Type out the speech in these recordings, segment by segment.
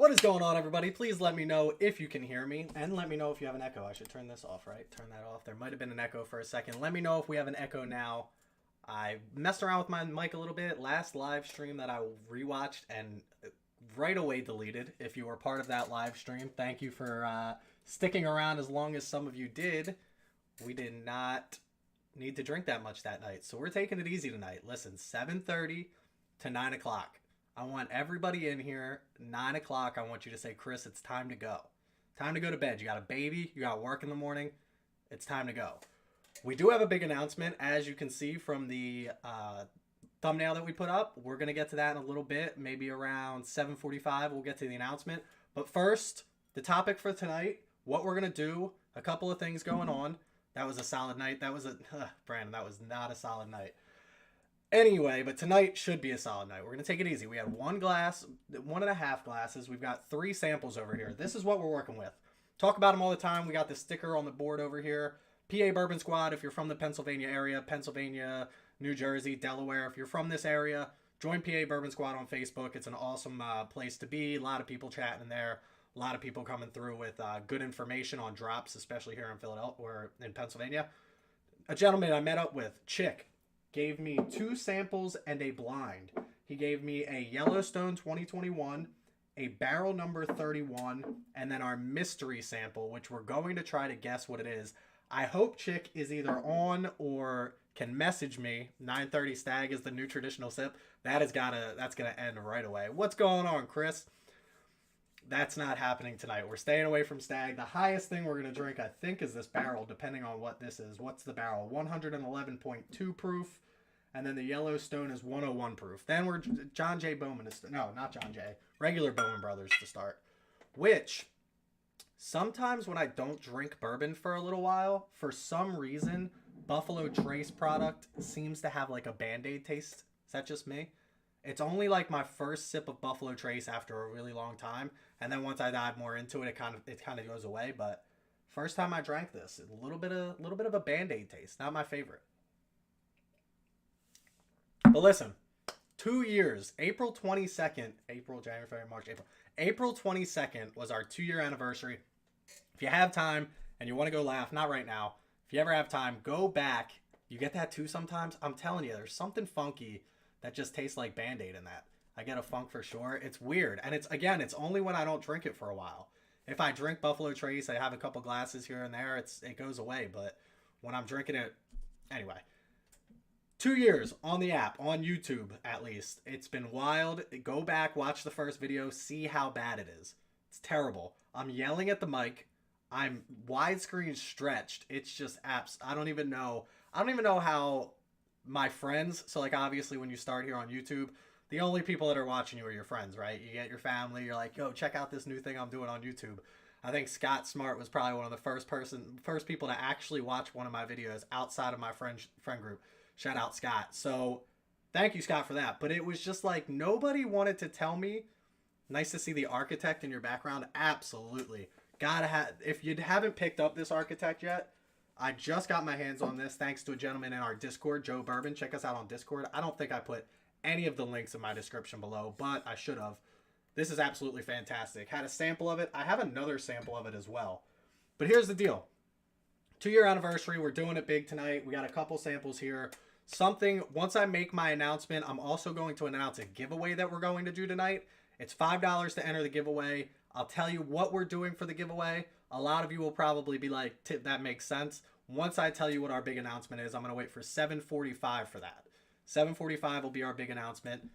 What is going on, everybody? Please let me know if you can hear me, and let me know if you have an echo. I should turn this off, right? Turn that off. There might have been an echo for a second. Let me know if we have an echo now. I messed around with my mic a little bit. Last live stream that I rewatched and right away deleted. If you were part of that live stream, thank you for sticking around as long as some of you did. We did not need to drink that much that night, so we're taking it easy tonight. Listen, 7:30 to 9 o'clock. I want everybody in here. 9 o'clock, I want you to say, Chris, it's time to go. Time to go to bed. You got a baby. You got work in the morning. It's time to go. We do have a big announcement, as you can see from the thumbnail that we put up. We're going to get to that in a little bit. Maybe around 7:45, we'll get to the announcement. But first, the topic for tonight, what we're going to do, a couple of things going on. That was a solid night. That was Brandon, that was not a solid night. Anyway, but tonight should be a solid night. We're going to take it easy. We had 1.5 glasses. We've got 3 samples over here. This is what we're working with. Talk about them all the time. We got the sticker on the board over here. PA Bourbon Squad, if you're from the Pennsylvania area, Pennsylvania, New Jersey, Delaware, if you're from this area, join PA Bourbon Squad on Facebook. It's an awesome place to be. A lot of people chatting in there. A lot of people coming through with good information on drops, especially here in Philadelphia or in Pennsylvania. A gentleman I met up with, Chick, gave me 2 samples and a blind. He gave me a Yellowstone 2021, a Barrel number 31, and then our mystery sample, which we're going to try to guess what it is. I hope Chick is either on or can message me. 9:30 Stag is the new traditional sip. That's gonna end right away. What's going on, Chris? That's not happening tonight. We're staying away from Stag. The highest thing we're going to drink, I think, is this Barrel, depending on what this is. What's the Barrel? 111.2 proof. And then the Yellowstone is 101 proof. Then we're John J. Bowman. No, not John J. Regular Bowman Brothers to start. Which, sometimes when I don't drink bourbon for a little while, for some reason, Buffalo Trace product seems to have like a Band-Aid taste. Is that just me? It's only like my first sip of Buffalo Trace after a really long time, and then once I dive more into it, it kind of goes away. But first time I drank this, a little bit of a Band-Aid taste. Not my favorite. But listen, 2 years, April 22nd, April 22nd was our 2-year anniversary. If you have time and you want to go laugh, not right now. If you ever have time, go back. You get that too sometimes. I'm telling you, there's something funky that just tastes like Band-Aid in that. I get a funk for sure. It's weird. And it's only when I don't drink it for a while. If I drink Buffalo Trace, I have a couple glasses here and there, it goes away. But when I'm drinking it, anyway. 2 years on the app, on YouTube at least. It's been wild. Go back, watch the first video, see how bad it is. It's terrible. I'm yelling at the mic. I'm widescreen stretched. It's just apps. I don't even know how my friends, so like obviously when you start here on YouTube, the only people that are watching you are your friends, right? You get your family, you're like, yo, check out this new thing I'm doing on YouTube. I think Scott Smart was probably one of the first people to actually watch one of my videos outside of my friend group. Shout out Scott. So thank you, Scott, for that. But it was just like nobody wanted to tell me. Nice to see the architect in your background. Absolutely. Gotta have. If you haven't picked up this architect yet, I just got my hands on this thanks to a gentleman in our Discord, Joe Bourbon. Check us out on Discord. I don't think I put any of the links in my description below, but I should have. This is absolutely fantastic. Had a sample of it. I have another sample of it as well. But here's the deal. 2-year anniversary. We're doing it big tonight. We got a couple samples here. Once I make my announcement, I'm also going to announce a giveaway that we're going to do tonight. It's $5 to enter the giveaway. I'll tell you what we're doing for the giveaway. A lot of you will probably be like, that makes sense. Once I tell you what our big announcement is, I'm going to wait for 7:45 for that. 7:45 will be our big announcement.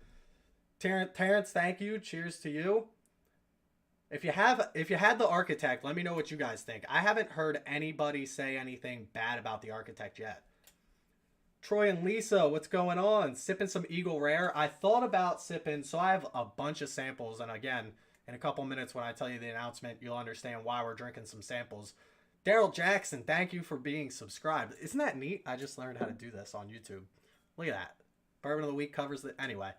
Terrence, thank you. Cheers to you. If you had the architect, let me know what you guys think. I haven't heard anybody say anything bad about the architect yet. Troy and Lisa, what's going on? Sipping some Eagle Rare. I thought about sipping, so I have a bunch of samples. And again, in a couple minutes when I tell you the announcement, you'll understand why we're drinking some samples. Daryl Jackson, thank you for being subscribed. Isn't that neat? I just learned how to do this on YouTube. Look at that. Bourbon of the Week covers it. Anyway,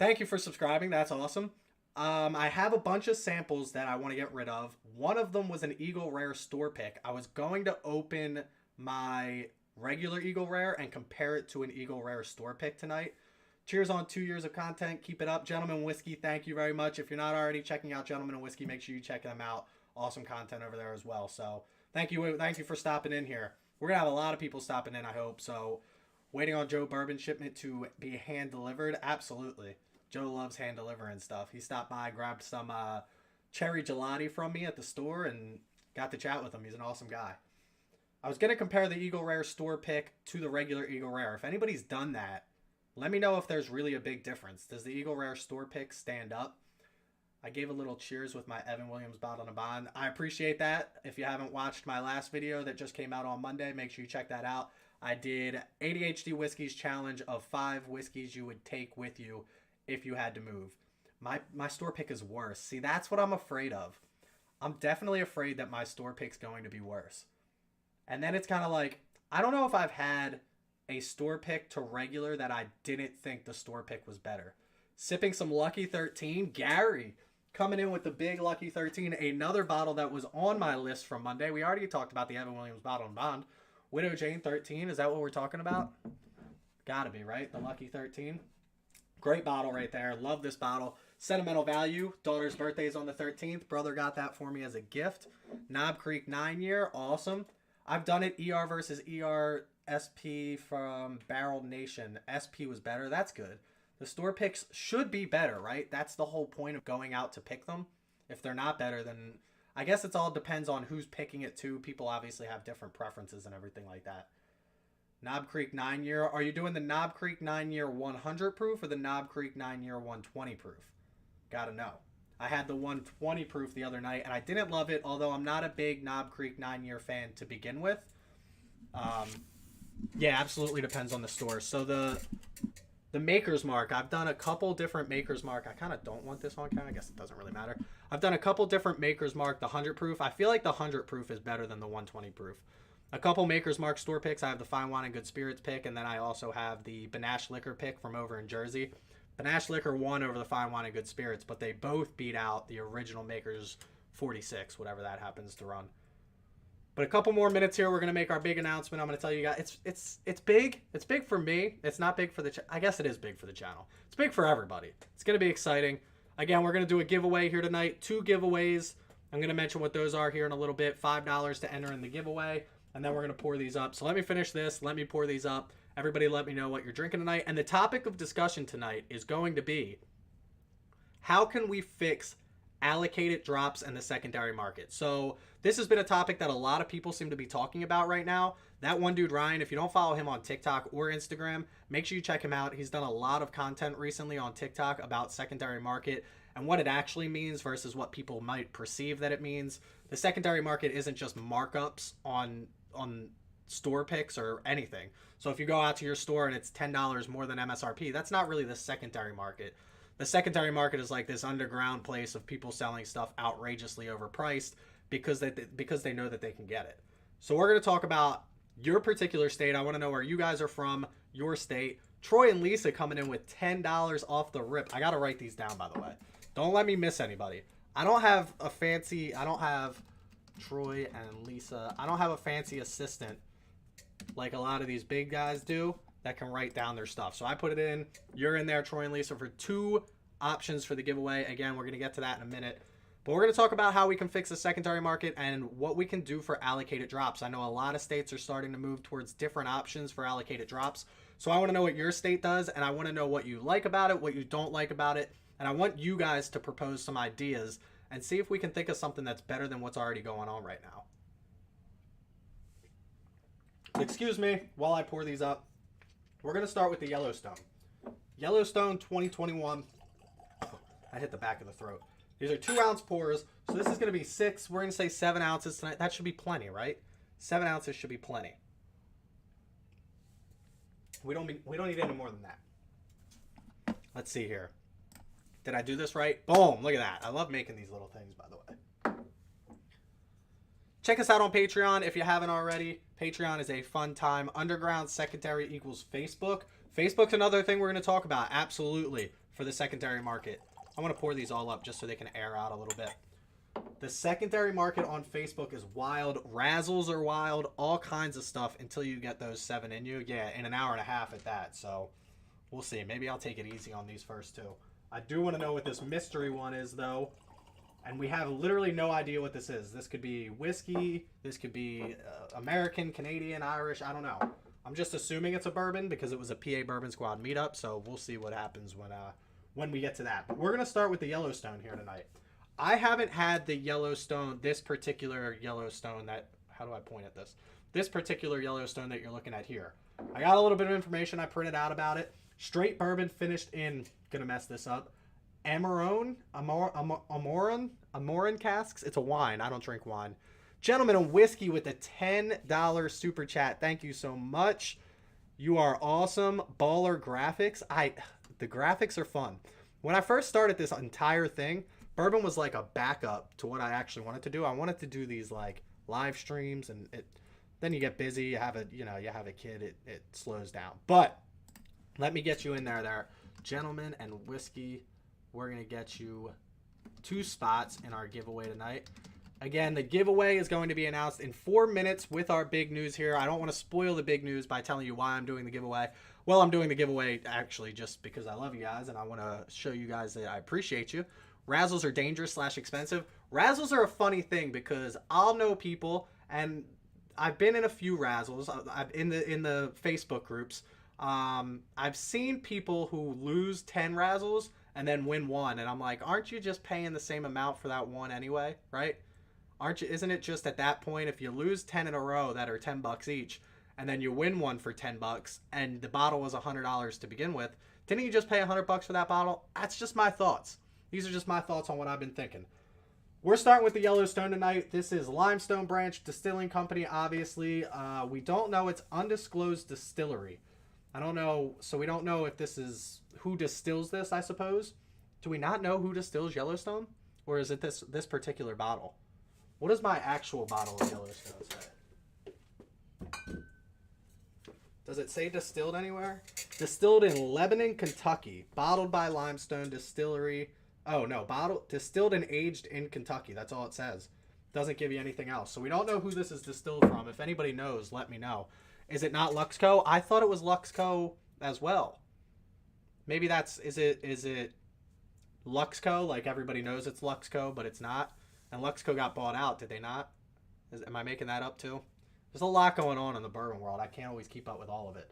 thank you for subscribing. That's awesome. I have a bunch of samples that I want to get rid of. One of them was an Eagle Rare store pick. I was going to open my regular Eagle Rare and compare it to an Eagle Rare store pick tonight. Cheers on 2 years of content. Keep it up. Gentleman Whiskey, thank you very much. If you're not already checking out Gentleman Whiskey, make sure you check them out. Awesome content over there as well. So thank you for stopping in here. We're going to have a lot of people stopping in, I hope. So waiting on Joe Bourbon shipment to be hand delivered. Absolutely. Joe loves hand delivering stuff. He stopped by, grabbed some cherry gelati from me at the store, and got to chat with him. He's an awesome guy. I was going to compare the Eagle Rare store pick to the regular Eagle Rare. If anybody's done that, let me know if there's really a big difference. Does the Eagle Rare store pick stand up? I gave a little cheers with my Evan Williams bottle and bond. I appreciate that. If you haven't watched my last video that just came out on Monday, make sure you check that out. I did ADHD Whiskeys challenge of 5 whiskeys you would take with you if you had to move. My store pick is worse. See, that's what I'm afraid of. I'm definitely afraid that my store pick's going to be worse. And then it's kind of like, I don't know if I've had a store pick to regular that I didn't think the store pick was better. Sipping some Lucky 13. Gary coming in with the big Lucky 13. Another bottle that was on my list from Monday. We already talked about the Evan Williams bottle and bond. Widow Jane 13. Is that what we're talking about? Gotta be, right? The Lucky 13. Great bottle right there. Love this bottle. Sentimental value. Daughter's birthday is on the 13th. Brother got that for me as a gift. Knob Creek 9-year. Awesome. I've done it. ER versus ER SP from Barrel Nation. SP was better. That's good. The store picks should be better, right? That's the whole point of going out to pick them. If they're not better, then I guess it all depends on who's picking it too. People obviously have different preferences and everything like that. Knob Creek 9-year. Are you doing the Knob Creek 9-year 100 proof or the Knob Creek 9-year 120 proof? Gotta know. I had the 120 proof the other night and I didn't love it, although I'm not a big Knob Creek 9-year fan to begin with. Yeah, absolutely depends on the store. So the Maker's Mark, I've done a couple different Maker's Mark. I kind of don't want this on camera. I guess it doesn't really matter. I've done a couple different Maker's Mark. The 100 proof, I feel like the 100 proof is better than the 120 proof. A couple Maker's Mark store picks. I have the Fine Wine and Good Spirits pick, and then I also have the Banash Liquor pick from over in Jersey. Banash Liquor won over the Fine Wine and Good Spirits, but they both beat out the original Maker's 46, whatever that happens to run. But a couple more minutes here. We're going to make our big announcement. I'm going to tell you guys, it's big. It's big for me. It's not big for the I guess it is big for the channel. It's big for everybody. It's going to be exciting. Again, we're going to do a giveaway here tonight. 2 giveaways. I'm going to mention what those are here in a little bit. $5 to enter in the giveaway. And then we're going to pour these up. So let me finish this. Let me pour these up. Everybody let me know what you're drinking tonight. And the topic of discussion tonight is going to be, how can we fix allocated drops in the secondary market? So this has been a topic that a lot of people seem to be talking about right now. That one dude, Ryan, if you don't follow him on TikTok or Instagram, make sure you check him out. He's done a lot of content recently on TikTok about secondary market and what it actually means versus what people might perceive that it means. The secondary market isn't just markups on store picks or anything. So if you go out to your store and it's $10 more than MSRP, that's not really the secondary market. The secondary market is like this underground place of people selling stuff outrageously overpriced because they know that they can get it. So we're going to talk about your particular state. I want to know where you guys are from, your state. Troy and Lisa coming in with $10 off the rip. I got to write these down, by the way. Don't let me miss anybody. I don't have Troy and Lisa. I don't have a fancy assistant like a lot of these big guys do that can write down their stuff. So I put it in. You're in there, Troy and Lisa, for 2 options for the giveaway. Again, we're going to get to that in a minute. But we're going to talk about how we can fix the secondary market and what we can do for allocated drops. I know a lot of states are starting to move towards different options for allocated drops. So I want to know what your state does, and I want to know what you like about it, what you don't like about it. And I want you guys to propose some ideas and see if we can think of something that's better than what's already going on right now. Excuse me while I pour these up. We're going to start with the Yellowstone. Yellowstone 2021. I hit the back of the throat. These are 2-ounce pours. So this is going to be 6. We're going to say 7 ounces tonight. That should be plenty, right? 7 ounces should be plenty. We don't need any more than that. Let's see here. Did I do this right? Boom. Look at that. I love making these little things, by the way. Check us out on Patreon if you haven't already. Patreon is a fun time. Underground secondary equals Facebook. Facebook's another thing we're going to talk about. Absolutely. For the secondary market. I want to pour these all up just so they can air out a little bit. The secondary market on Facebook is wild. Razzles are wild. All kinds of stuff until you get those 7 in you. Yeah, in an hour and a half at that. So We'll see. Maybe I'll take it easy on these first two. I do want to know what this mystery one is, though. And we have literally no idea what this is. This could be whiskey. This could be American, Canadian, Irish. I don't know. I'm just assuming it's a bourbon because it was a PA Bourbon Squad meetup. So we'll see what happens when we get to that. But we're going to start with the Yellowstone here tonight. I haven't had the Yellowstone, this particular Yellowstone that... How do I point at this? This particular Yellowstone that you're looking at here. I got a little bit of information I printed out about it. Straight bourbon finished in... Gonna mess this up. Amorin casks. It's a wine. I don't drink wine. Gentlemen, a whiskey with a $10 super chat. Thank you so much. You are awesome. Baller graphics. The graphics are fun. When I first started this entire thing, bourbon was like a backup to what I actually wanted to do. I wanted to do these like live streams, and then you get busy. You have a kid. It slows down. But let me get you in there, gentlemen, and whiskey. We're going to get you 2 spots in our giveaway tonight. Again, the giveaway is going to be announced in 4 minutes with our big news here. I don't want to spoil the big news by telling you why I'm doing the giveaway. Well, I'm doing the giveaway actually just because I love you guys and I want to show you guys that I appreciate you. Razzles are dangerous / expensive. Razzles are a funny thing because I'll know people, and I've been in a few razzles. I've in the Facebook groups. I've seen people who lose 10 razzles and then win 1, and I'm like, aren't you just paying the same amount for that one anyway, right? Isn't it just at that point, if you lose 10 in a row that are $10 each, and then you win 1 for $10, and the bottle was $100 to begin with, didn't you just pay $100 for that bottle? That's just my thoughts. These are just my thoughts on what I've been thinking. We're starting with the Yellowstone tonight. This is Limestone Branch Distilling Company, obviously. We don't know. It's undisclosed distillery. I don't know, so we don't know if this is who distills this, I suppose. Do we not know who distills Yellowstone? Or is it this particular bottle? What does my actual bottle of Yellowstone say? Does it say distilled anywhere? Distilled in Lebanon, Kentucky. Bottled by Limestone Distillery. Oh, no. Distilled and aged in Kentucky. That's all it says. Doesn't give you anything else. So we don't know who this is distilled from. If anybody knows, let me know. Is it not Luxco? I thought it was Luxco as well. Maybe is it Luxco? Like everybody knows it's Luxco, but it's not. And Luxco got bought out, did they not? Am I making that up too? There's a lot going on in the bourbon world. I can't always keep up with all of it.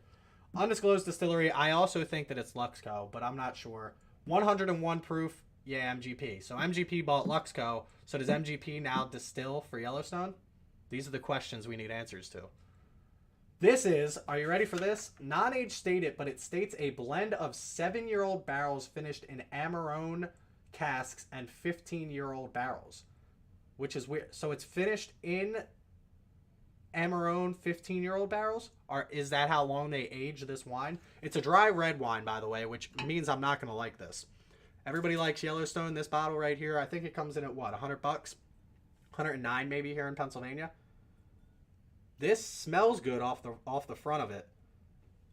Undisclosed distillery. I also think that it's Luxco, but I'm not sure. 101 proof. Yeah, MGP. So MGP bought Luxco. So does MGP now distill for Yellowstone? These are the questions we need answers to. This is, are you ready for this? Non-age stated, but it states a blend of 7-year-old barrels finished in Amarone casks and 15-year-old barrels, which is weird. So it's finished in Amarone 15-year-old barrels? Or is that how long they age this wine? It's a dry red wine, by the way, which means I'm not going to like this. Everybody likes Yellowstone. This bottle right here, I think it comes in at what, $100? 109 maybe here in Pennsylvania. This smells good off the front of it.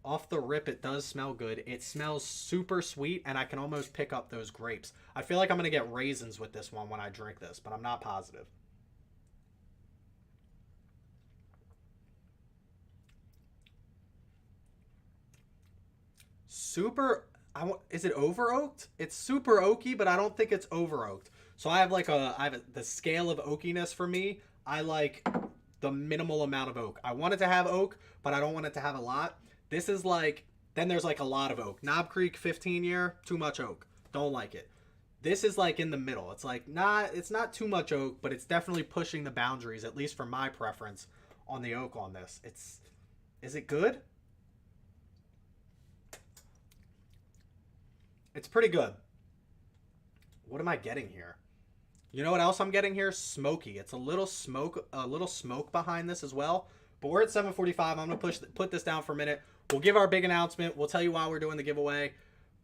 Off the rip, it does smell good. It smells super sweet, and I can almost pick up those grapes. I feel like I'm going to get raisins with this one when I drink this, but I'm not positive. Is it over oaked? It's super oaky, but I don't think it's over oaked. So I have the scale of oakiness for me. I like the minimal amount of oak. I want it to have oak, but I don't want it to have a lot. This is then there's a lot of oak. Knob Creek 15 year, too much oak. Don't like it. This is in the middle. It's it's not too much oak, but it's definitely pushing the boundaries, at least for my preference on the oak on this. Is it good? It's pretty good. What am I getting here? You know what else I'm getting here? Smoky. It's a little smoke behind this as well. But we're at 7:45. I'm going to put this down for a minute. We'll give our big announcement. We'll tell you why we're doing the giveaway.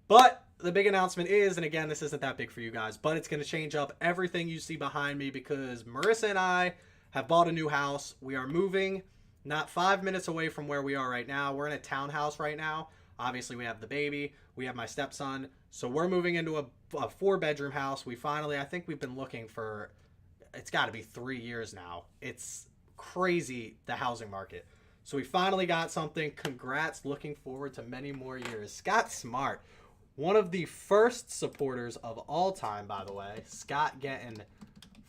But the big announcement is, and again, this isn't that big for you guys, but it's going to change up everything you see behind me because Marissa and I have bought a new house. We are moving not 5 minutes away from where we are right now. We're in a townhouse right now. Obviously, we have the baby. We have my stepson. So we're moving into a 4-bedroom house. I think we've been looking it's got to be 3 years now. It's crazy, the housing market. So we finally got something. Congrats. Looking forward to many more years. Scott Smart, one of the first supporters of all time, by the way. Scott getting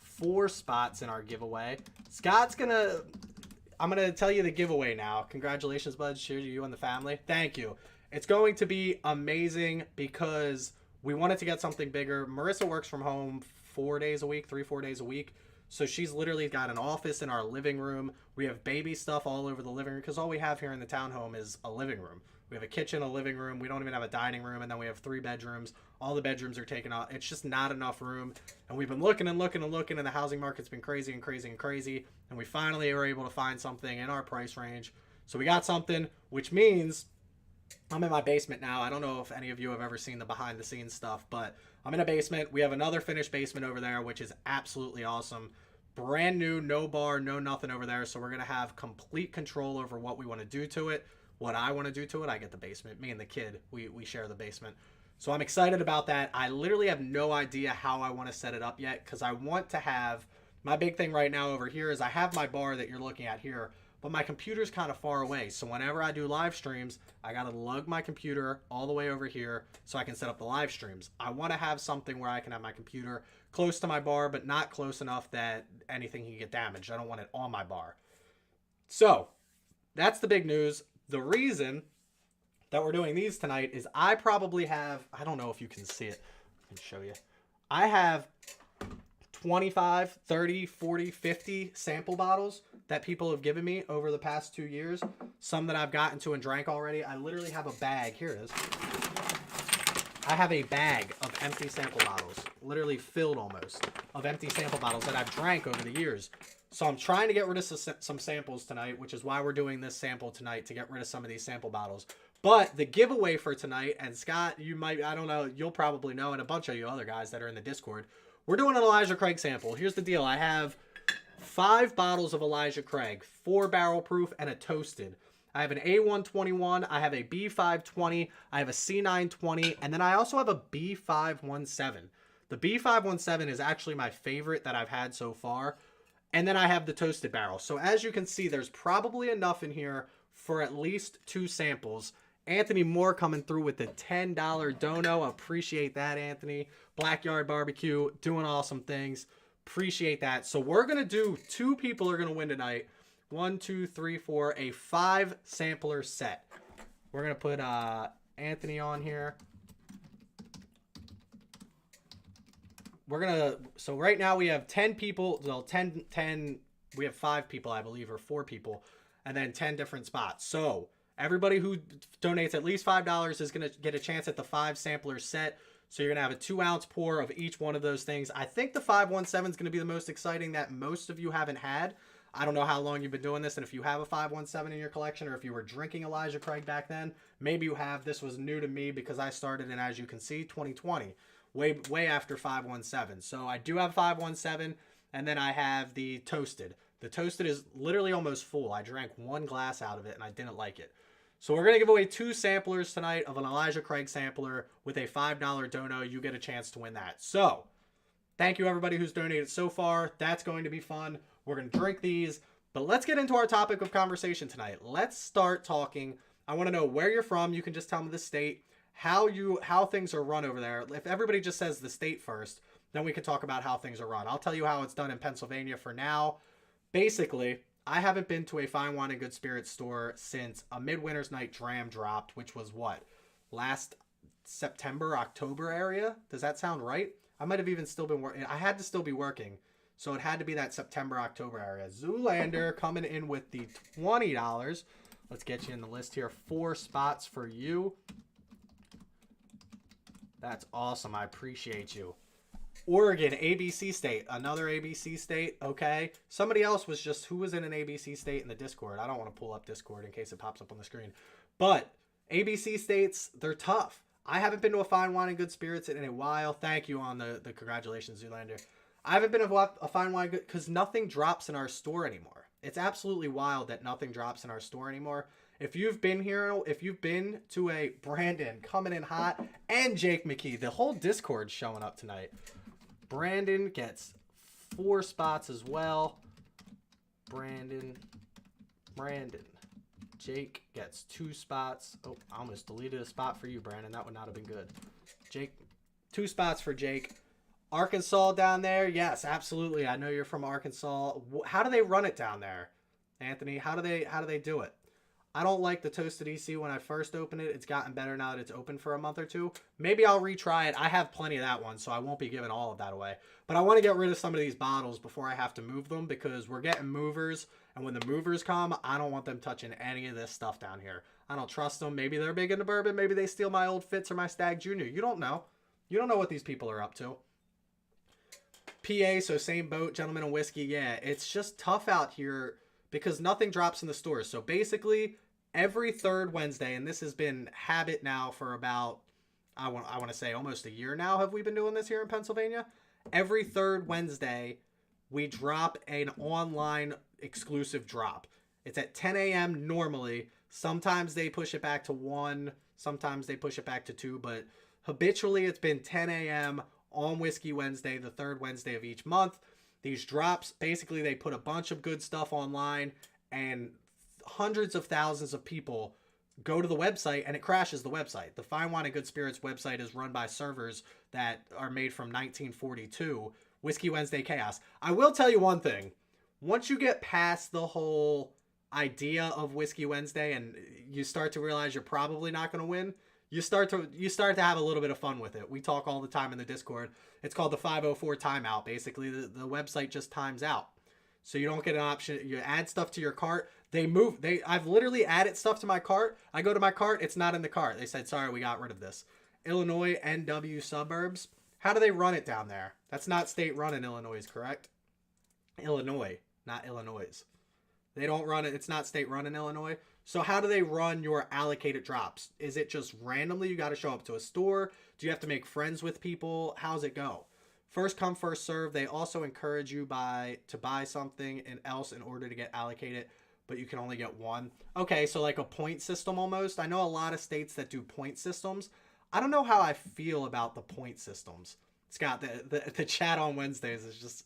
4 spots in our giveaway. I'm going to tell you the giveaway now. Congratulations, bud. Cheers to you and the family. Thank you. It's going to be amazing because we wanted to get something bigger. Marissa works from home 4 days a week, 3-4 days a week. So she's literally got an office in our living room. We have baby stuff all over the living room because all we have here in the townhome is a living room. We have a kitchen, a living room. We don't even have a dining room. And then we have 3 bedrooms. All the bedrooms are taken out. It's just not enough room. And we've been looking and looking and looking. And the housing market's been crazy and crazy and crazy. And we finally were able to find something in our price range. So we got something, which means I'm in my basement now. I don't know if any of you have ever seen the behind the scenes stuff, but I'm in a basement. We have another finished basement over there, which is absolutely awesome. Brand new, no bar, no nothing over there. So we're going to have complete control over what we want to do to it. What I want to do to it, I get the basement. Me and the kid, we share the basement. So I'm excited about that. I literally have no idea how I want to set it up yet because I want to have, my big thing right now over here is I have my bar that you're looking at here, but my computer's kind of far away. So whenever I do live streams, I got to lug my computer all the way over here so I can set up the live streams. I want to have something where I can have my computer close to my bar, but not close enough that anything can get damaged. I don't want it on my bar. So that's the big news. The reason that we're doing these tonight is I probably have, I don't know if you can see it. I can show you. I have 25, 30, 40, 50 sample bottles that people have given me over the past 2 years. Some that I've gotten to and drank already. I literally have a bag. Here it is. I have a bag of empty sample bottles, literally filled almost, of empty sample bottles that I've drank over the years. So I'm trying to get rid of some samples tonight, which is why we're doing this sample tonight, to get rid of some of these sample bottles. But the giveaway for tonight, and Scott, you might, I don't know, you'll probably know, and a bunch of you other guys that are in the Discord, we're doing an Elijah Craig sample. Here's the deal. I have 5 bottles of Elijah Craig, 4 barrel proof, and a toasted. I have an A121, I have a B520, I have a C920, and then I also have a B517. The B517 is actually my favorite that I've had so far. And then I have the toasted barrel. So as you can see, there's probably enough in here for at least 2 samples. Anthony Moore coming through with the $10 dono. Appreciate that, Anthony. Blackyard Barbecue, doing awesome things. Appreciate that. So we're going to do, 2 people are going to win tonight. 1, 2, 3, 4, a 5 sampler set. We're going to put Anthony on here. We're going to, so right now we have 10 people, well, 10, we have 5 people, I believe, or 4 people, and then 10 different spots. So everybody who donates at least $5 is going to get a chance at the 5 sampler set. So you're going to have a 2-ounce pour of each one of those things. I think the 517 is going to be the most exciting that most of you haven't had. I don't know how long you've been doing this, and if you have a 517 in your collection, or if you were drinking Elijah Craig back then, maybe you have. This was new to me because I started in, as you can see, 2020. Way after 517. So I do have 517, and then I have the toasted. The toasted is literally almost full. I drank 1 glass out of it, and I didn't like it. So we're going to give away 2 samplers tonight of an Elijah Craig sampler with a $5 dono. You get a chance to win that. So thank you, everybody who's donated so far. That's going to be fun. We're going to drink these. But let's get into our topic of conversation tonight. Let's start talking. I want to know where you're from. You can just tell me the state. How things are run over there. If everybody just says the state first, then we can talk about how things are run. I'll tell you how it's done in Pennsylvania for now. Basically, I haven't been to a fine wine and good spirits store since a Midwinter's Night Dram dropped, which was what? Last September, October area? Does that sound right? I might have even still been working. I had to still be working. So it had to be that September, October area. Zoolander coming in with the $20. Let's get you in the list here. 4 spots for you. That's awesome. I appreciate you. Oregon, ABC state. Another ABC state. Okay. Somebody else was just, who was in an ABC state in the Discord? I don't want to pull up Discord in case it pops up on the screen. But ABC states, they're tough. I haven't been to a fine wine and good spirits in a while. Thank you on the congratulations, Zoolander. I haven't been to a fine wine good because nothing drops in our store anymore. It's absolutely wild that nothing drops in our store anymore. If you've been here, if you've been to a Brandon coming in hot, and Jake McKee, the whole Discord's showing up tonight. Brandon gets 4 spots as well. Brandon. Jake gets 2 spots. Oh, I almost deleted a spot for you, Brandon. That would not have been good. Jake, 2 spots for Jake. Arkansas down there. Yes, absolutely. I know you're from Arkansas. How do they run it down there, Anthony? How do they do it? I don't like the Toasted EC when I first opened it. It's gotten better now that it's open for a month or two. Maybe I'll retry it. I have plenty of that one, so I won't be giving all of that away. But I want to get rid of some of these bottles before I have to move them because we're getting movers. And when the movers come, I don't want them touching any of this stuff down here. I don't trust them. Maybe they're big into bourbon. Maybe they steal my old Fitz or my Stag Junior. You don't know. You don't know what these people are up to. PA, so same boat, Gentlemen and Whiskey. Yeah, it's just tough out here because nothing drops in the stores. So basically, every third Wednesday, and this has been habit now for about, I want to say almost a year now, have we been doing this here in Pennsylvania? Every third Wednesday, we drop an online exclusive drop. It's at 10 a.m. normally. Sometimes they push it back to 1. Sometimes they push it back to 2. But habitually, it's been 10 a.m. on Whiskey Wednesday, the third Wednesday of each month. These drops, basically, they put a bunch of good stuff online, and hundreds of thousands of people go to the website, and it crashes the website. The Fine Wine and Good Spirits website is run by servers that are made from 1942. Whiskey Wednesday Chaos. I will tell you one thing. Once you get past the whole idea of Whiskey Wednesday and you start to realize you're probably not going to win, you start to have a little bit of fun with it. We talk all the time in the Discord. It's called the 504 timeout. Basically, the website just times out. So you don't get an option. You add stuff to your cart. I've literally added stuff to my cart. I go to my cart. It's not in the cart. They said, sorry, we got rid of this. Illinois NW suburbs. How do they run it down there? That's not state run in Illinois, correct? Illinois, not Illinois. They don't run it. It's not state run in Illinois. So how do they run your allocated drops? Is it just randomly? You got to show up to a store? Do you have to make friends with people? How's it go? First come, first serve. They also encourage you to buy something else in order to get allocated, but you can only get one. Okay, so like a point system almost. I know a lot of states that do point systems. I don't know how I feel about the point systems. Scott, the chat on Wednesdays is just,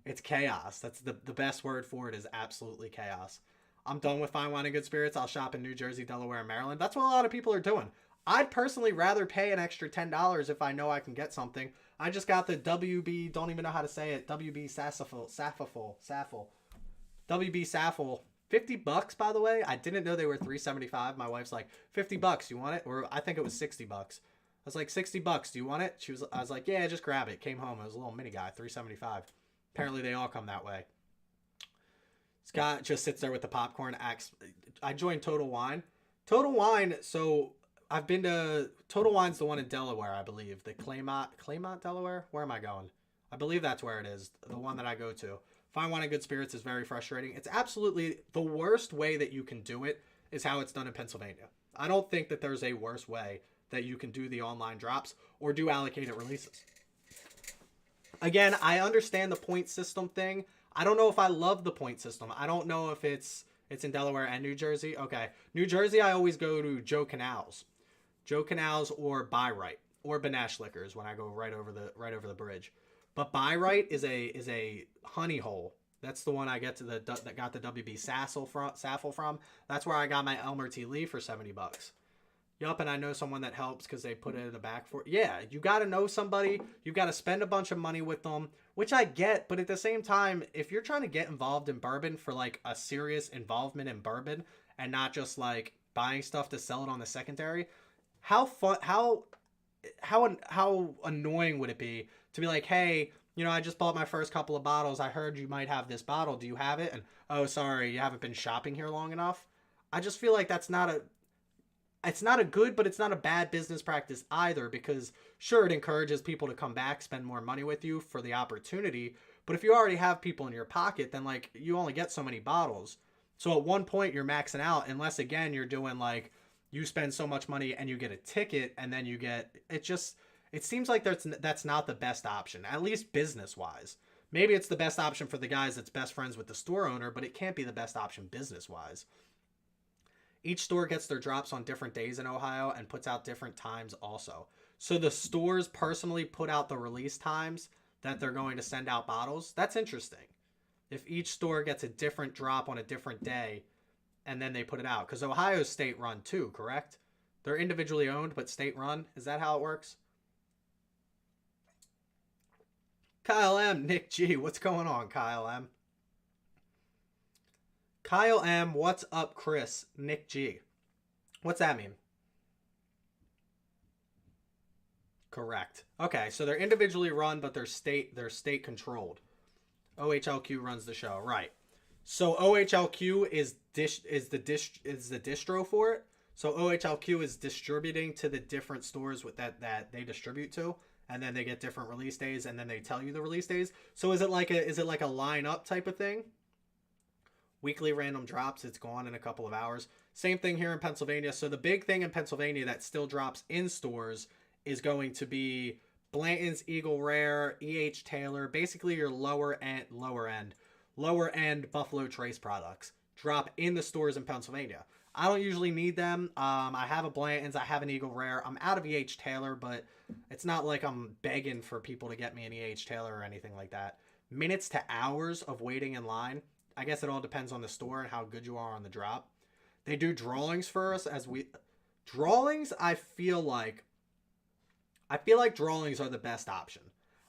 it's chaos. That's the best word for it, is absolutely chaos. I'm done with Fine Wine and Good Spirits. I'll shop in New Jersey, Delaware, and Maryland. That's what a lot of people are doing. I'd personally rather pay an extra $10 if I know I can get something. I just got the WB, don't even know how to say it, WB Saffel. WB Saffel. $50, by the way. I didn't know they were $3.75. My wife's like, $50, you want it? Or I think it was $60. I was like, $60, do you want it? I was like, yeah, just grab it. Came home. It was a little mini guy, $3.75. Apparently they all come that way. Scott just sits there with the popcorn. I joined Total Wine. Total Wine, so I've been to... Total Wine's the one in Delaware, I believe. The Claymont, Delaware? Where am I going? I believe that's where it is. The one that I go to. Fine Wine and Good Spirits is very frustrating. It's absolutely... The worst way that you can do it is how it's done in Pennsylvania. I don't think that there's a worse way that you can do the online drops or do allocated releases. Again, I understand the point system thing. I don't know if I love the point system. I don't know if it's in Delaware and New Jersey. Okay. New Jersey, I always go to Joe Canals. Joe Canals or Buy Right or Benesh Liquors when I go right over the bridge. But Buy Right is a honey hole. That's the one I get to that got the WB Saffel from. That's where I got my Elmer T. Lee for $70. Yup, and I know someone that helps because they put it in the back for... Yeah, you got to know somebody. You've got to spend a bunch of money with them, which I get. But at the same time, if you're trying to get involved in bourbon for like a serious involvement in bourbon and not just like buying stuff to sell it on the secondary, how annoying would it be to be like, hey, you know, I just bought my first couple of bottles. I heard you might have this bottle. Do you have it? And, oh, sorry, you haven't been shopping here long enough. I just feel like it's not a good, but it's not a bad business practice either, because sure, it encourages people to come back, spend more money with you for the opportunity. But if you already have people in your pocket, then like you only get so many bottles. So at one point you're maxing out, unless again, you're doing like, you spend so much money and you get a ticket and then you get, it seems like that's not the best option, at least business wise. Maybe it's the best option for the guys that's best friends with the store owner, but it can't be the best option business wise. Each store gets their drops on different days in Ohio and puts out different times also. So the stores personally put out the release times that they're going to send out bottles. That's interesting. If each store gets a different drop on a different day, and then they put it out. Because Ohio's state run too, correct? They're individually owned, but state run. Is that how it works? Kyle M, Nick G, what's going on, Kyle M? Kyle M, what's up, Chris? Nick G. What's that mean? Correct. Okay, so they're individually run, but they're state controlled. OHLQ runs the show, right? So OHLQ is the distro for it. So OHLQ is distributing to the different stores with that they distribute to, and then they get different release days, and then they tell you the release days. So is it like a line up type of thing? Weekly random drops, it's gone in a couple of hours. Same thing here in Pennsylvania. So the big thing in Pennsylvania that still drops in stores is going to be Blanton's, Eagle Rare, E.H. Taylor, basically your lower end Buffalo Trace products drop in the stores in Pennsylvania. I don't usually need them. I have a Blanton's, I have an Eagle Rare. I'm out of E.H. Taylor, but it's not like I'm begging for people to get me an E.H. Taylor or anything like that. Minutes to hours of waiting in line. I guess it all depends on the store and how good you are on the drop. They do drawings for us drawings. I feel like drawings are the best option.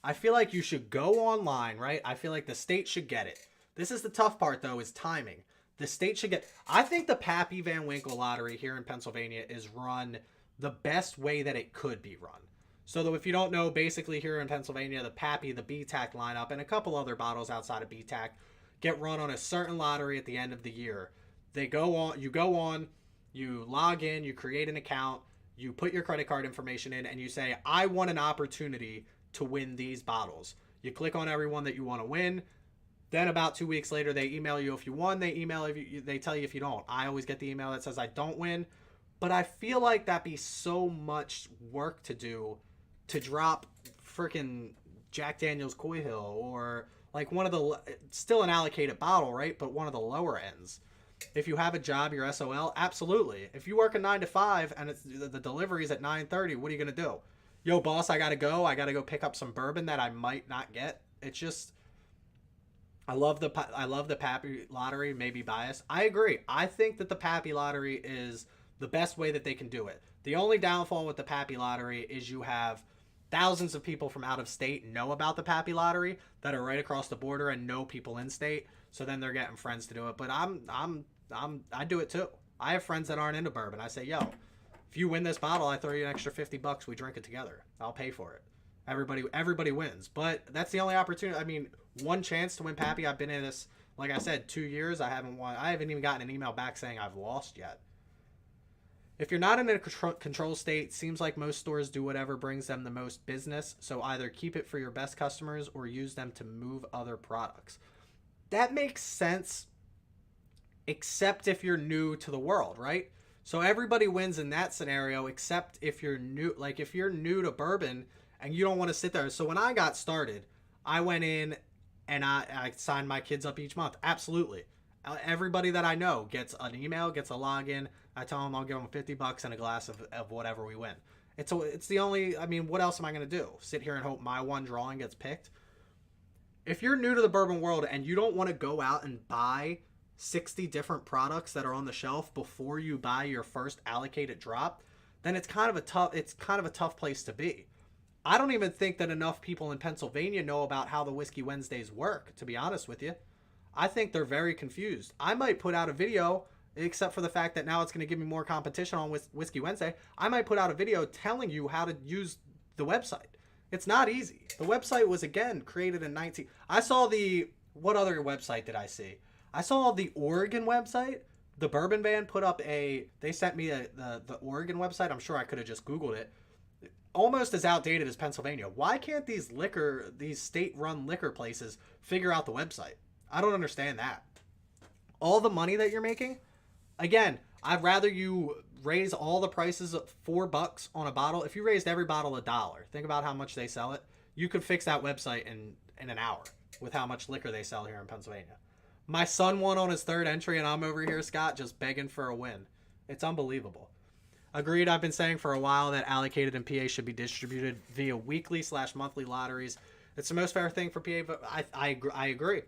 I feel like you should go online, right? I feel like the state should get it. This is the tough part though, is timing. The state should get, I think the Pappy Van Winkle lottery here in Pennsylvania is run the best way that it could be run. So though, if you don't know, basically here in Pennsylvania, the Pappy, the BTAC lineup, and a couple other bottles outside of BTAC get run on a certain lottery at the end of the year. You go on, you log in, you create an account, you put your credit card information in, and you say, I want an opportunity to win these bottles. You click on every one that you want to win. Then about 2 weeks later, they email you if you won. They tell you if you don't. I always get the email that says I don't win. But I feel like that'd be so much work to do to drop freaking Jack Daniel's Coy Hill or like one of the, still an allocated bottle, right? But one of the lower ends. If you have a job, you're SOL, absolutely. If you work a 9 to 5 and it's the delivery's at 9:30, what are you gonna do? Yo, boss, I gotta go pick up some bourbon that I might not get. It's just, I love the Pappy lottery. Maybe biased. I agree. I think that the Pappy lottery is the best way that they can do it. The only downfall with the Pappy lottery is you have thousands of people from out of state know about the Pappy lottery that are right across the border and know people in state. So then they're getting friends to do it. But I do it too. I have friends that aren't into bourbon. I say, yo, if you win this bottle, I throw you an extra $50. We drink it together. I'll pay for it. Everybody wins. But that's the only opportunity. I mean, one chance to win Pappy. I've been in this, like I said, 2 years. I haven't won. I haven't even gotten an email back saying I've lost yet. If you're not in a control state, seems like most stores do whatever brings them the most business. So either keep it for your best customers or use them to move other products. That makes sense, except if you're new to the world, right? So everybody wins in that scenario, except if you're new. Like if you're new to bourbon and you don't want to sit there. So when I got started, I went in and I signed my kids up each month. Absolutely. Everybody that I know gets an email, gets a login. I tell them I'll give them $50 and a glass of whatever we win. It's the only, I mean, what else am I going to do? Sit here and hope my one drawing gets picked? If you're new to the bourbon world and you don't want to go out and buy 60 different products that are on the shelf before you buy your first allocated drop, then it's kind of a tough place to be. I don't even think that enough people in Pennsylvania know about how the Whiskey Wednesdays work, to be honest with you. I think they're very confused. I might put out a video, except for the fact that now it's going to give me more competition on Whiskey Wednesday. I might put out a video telling you how to use the website. It's not easy. The website was, again, created in I saw what other website did I see? I saw the Oregon website. The Bourbon Band put up they sent me the Oregon website. I'm sure I could have just Googled it. Almost as outdated as Pennsylvania. Why can't these state-run liquor places figure out the website? I don't understand that. All the money that you're making, again, I'd rather you raise all the prices of $4 on a bottle. If you raised every bottle $1, think about how much they sell it. You could fix that website in an hour with how much liquor they sell here in Pennsylvania. My son won on his third entry, and I'm over here, Scott, just begging for a win. It's unbelievable. Agreed. I've been saying for a while that allocated in PA should be distributed via weekly/monthly lotteries. It's the most fair thing for PA, but I agree.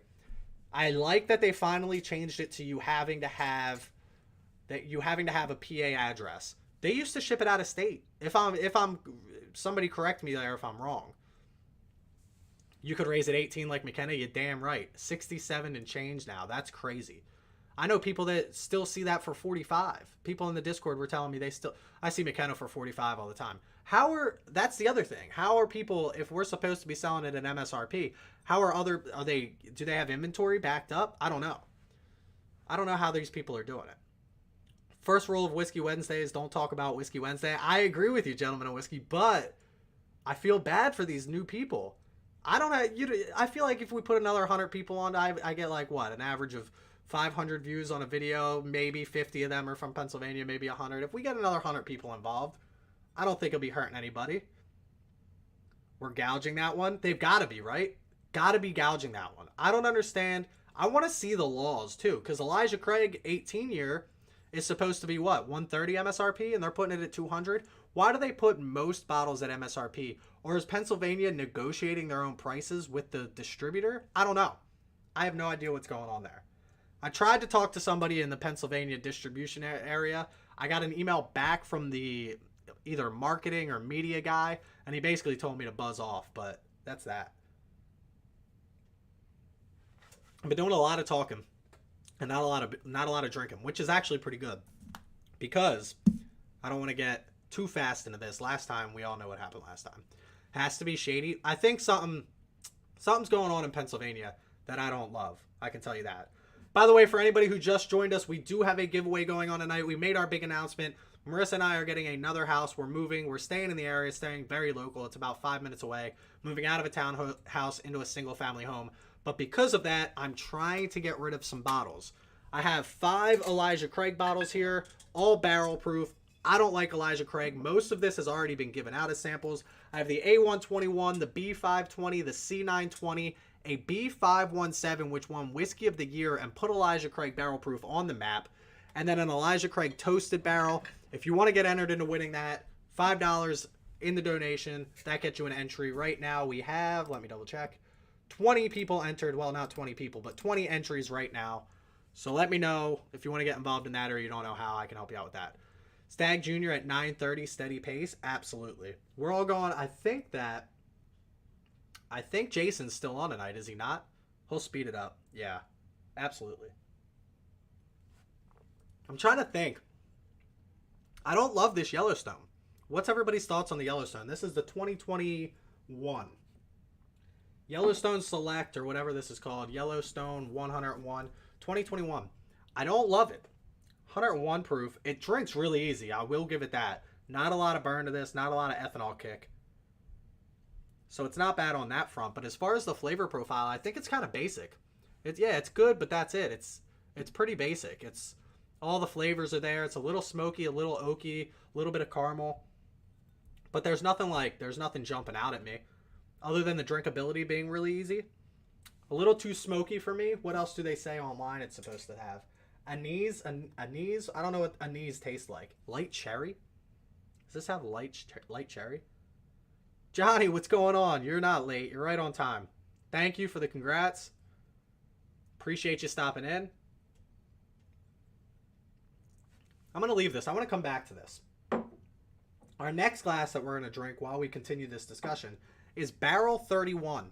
I like that they finally changed it to you having to have that you having to have a PA address. They used to ship it out of state. If I'm somebody correct me there if I'm wrong. You could raise it 18 like McKenna, you're damn right. 67 and change now. That's crazy. I know people that still see that for 45. People in the Discord were telling me I see McKenna for 45 all the time. That's the other thing. How are people, if we're supposed to be selling it at MSRP, do they have inventory backed up? I don't know. I don't know how these people are doing it. First rule of Whiskey Wednesday is don't talk about Whiskey Wednesday. I agree with you, gentlemen of whiskey, but I feel bad for these new people. I feel like if we put another 100 people on, I get like what, an average of 500 views on a video. Maybe 50 of them are from Pennsylvania, maybe 100. If we get another 100 people involved, I don't think it'll be hurting anybody. We're gouging that one. They've got to be, right? Got to be gouging that one. I don't understand. I want to see the laws too, because Elijah Craig 18 year is supposed to be what, 130 MSRP, and they're putting it at 200. Why do they put most bottles at MSRP? Or is Pennsylvania negotiating their own prices with the distributor? I don't know. I have no idea what's going on there. I tried to talk to somebody in the Pennsylvania distribution area. I got an email back from the either marketing or media guy, and he basically told me to buzz off, but that's that. I've been doing a lot of talking and not a lot of drinking, which is actually pretty good because I don't want to get too fast into this. Last time, we all know what happened last time. Has to be shady. I think something's going on in Pennsylvania that I don't love. I can tell you that. By the way, for anybody who just joined us, we do have a giveaway going on tonight. We made our big announcement. Marissa and I are getting another house. We're moving. We're staying in the area, staying very local. It's about 5 minutes away. Moving out of a townhouse into a single-family home. But because of that, I'm trying to get rid of some bottles. I have 5 Elijah Craig bottles here, all barrel proof. I don't like Elijah Craig. Most of this has already been given out as samples. I have the A121, the B520, the C920, a B517, which won Whiskey of the Year and put Elijah Craig barrel proof on the map. And then an Elijah Craig toasted barrel. If you want to get entered into winning that, $5 in the donation. That gets you an entry. Right now we have, let me double check, 20 people entered. Well, not 20 people, but 20 entries right now. So let me know if you want to get involved in that or you don't know how. I can help you out with that. Stag Jr. at 9:30, steady pace. Absolutely. We're all going. I think Jason's still on tonight, is he not? He'll speed it up. Yeah, absolutely. I'm trying to think. I don't love this Yellowstone. What's everybody's thoughts on the Yellowstone? This is the 2021 Yellowstone Select, or whatever this is called. Yellowstone 101 2021. I don't love it. 101 proof. It drinks really easy. I will give it that. Not a lot of burn to this. Not a lot of ethanol kick. So it's not bad on that front. But as far as the flavor profile, I think it's kind of basic. It's good, but that's it. It's pretty basic. It's all the flavors are there. It's a little smoky, a little oaky, a little bit of caramel. But there's nothing jumping out at me. Other than the drinkability being really easy. A little too smoky for me. What else do they say online it's supposed to have? Anise? I don't know what anise tastes like. Light cherry? Does this have light cherry? Johnny, what's going on? You're not late. You're right on time. Thank you for the congrats. Appreciate you stopping in. I'm going to leave this. I want to come back to this. Our next glass that we're going to drink while we continue this discussion is Barrell 31.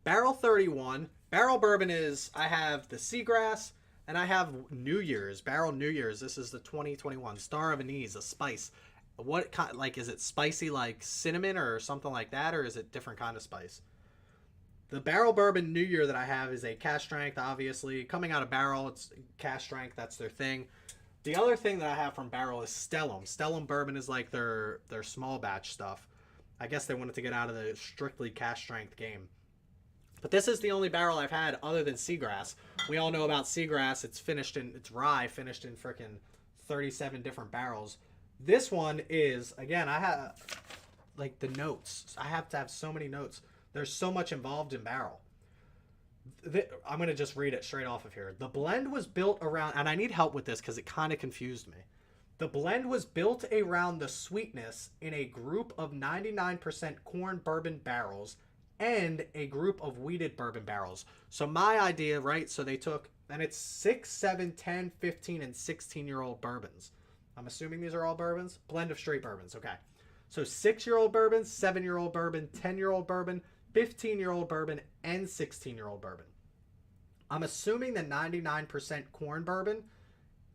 Barrell 31. Barrel bourbon is, I have the Seagrass, and I have New Year's. Barrel New Year's. This is the 2021. Star of Anise, a spice. What kind, like, is it spicy like cinnamon or something like that, or is it different kind of spice? The Barrel Bourbon New Year that I have is a cask strength, obviously. Coming out of Barrel, it's cask strength. That's their thing. The other thing that I have from Barrel is Stellum. Stellum Bourbon is like their small batch stuff. I guess they wanted to get out of the strictly cask strength game. But this is the only barrel I've had other than Seagrass. We all know about Seagrass. It's rye, finished in frickin' 37 different barrels. This one is, again, I have, like, the notes. I have to have so many notes. There's so much involved in Barrel. I'm going to just read it straight off of here. The blend was built around, and I need help with this because it kind of confused me. The blend was built around the sweetness in a group of 99% corn bourbon barrels and a group of wheated bourbon barrels. So my idea, right? So they took, and it's 6, 7, 10, 15, and 16-year-old bourbons. I'm assuming these are all bourbons. Blend of straight bourbons. Okay. So 6-year-old bourbon, 7-year-old bourbon, 10-year-old bourbon, 15-year-old bourbon, and 16-year-old bourbon. I'm assuming the 99% corn bourbon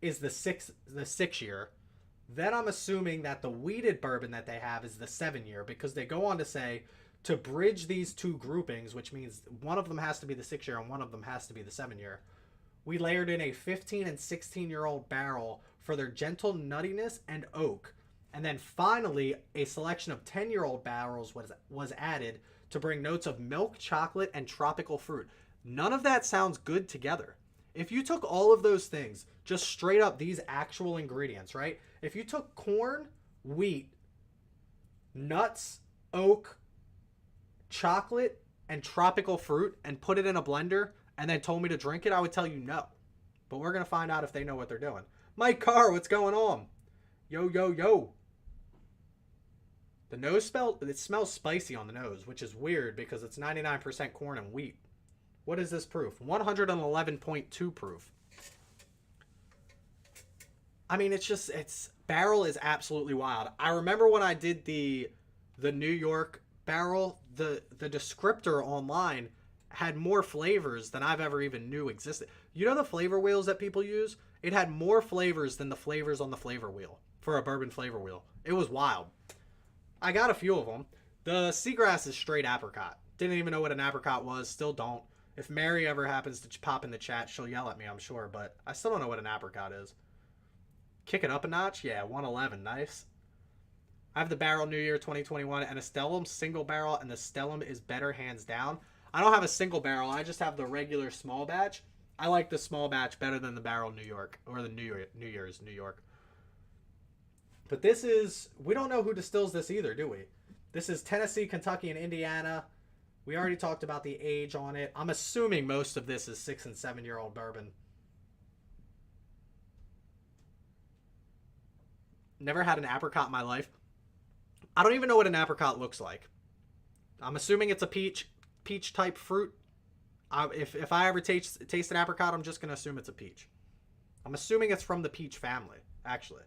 is the 6 year. Then I'm assuming that the wheated bourbon that they have is the 7 year, because they go on to say to bridge these two groupings, which means one of them has to be the 6 year and one of them has to be the 7 year. We layered in a 15 and 16-year-old barrel for their gentle nuttiness and oak. And then finally, a selection of 10-year-old barrels was added to bring notes of milk, chocolate, and tropical fruit. None of that sounds good together. If you took all of those things, just straight up these actual ingredients, right? If you took corn, wheat, nuts, oak, chocolate, and tropical fruit and put it in a blender and then told me to drink it, I would tell you no. But we're going to find out if they know what they're doing. Mike Carr, what's going on? Yo, yo, yo. The nose it smells spicy on the nose, which is weird because it's 99% corn and wheat. What is this proof? 111.2 proof. I mean, Barrell is absolutely wild. I remember when I did the New York Barrell, the descriptor online had more flavors than I've ever even knew existed. You know the flavor wheels that people use? It had more flavors than the flavors on the flavor wheel for a bourbon flavor wheel. It was wild. I got a few of them. The Seagrass is straight apricot. Didn't even know what an apricot was. Still don't. If Mary ever happens to pop in the chat, she'll yell at me, I'm sure. But I still don't know what an apricot is. Kick it up a notch? Yeah, 111. Nice. I have the Barrell New Year 2021 and a Stellum single barrel, and the Stellum is better hands down. I don't have a single barrel. I just have the regular small batch. I like the small batch better than the Barrell New York, or the New Year's New York. But this is, we don't know who distills this either, do we? This is Tennessee, Kentucky, and Indiana. We already talked about the age on it. I'm assuming most of this is 6 and 7-year-old bourbon. Never had an apricot in my life. I don't even know what an apricot looks like. I'm assuming it's a peach type fruit. If I ever taste an apricot, I'm just going to assume it's a peach. I'm assuming it's from the peach family, actually.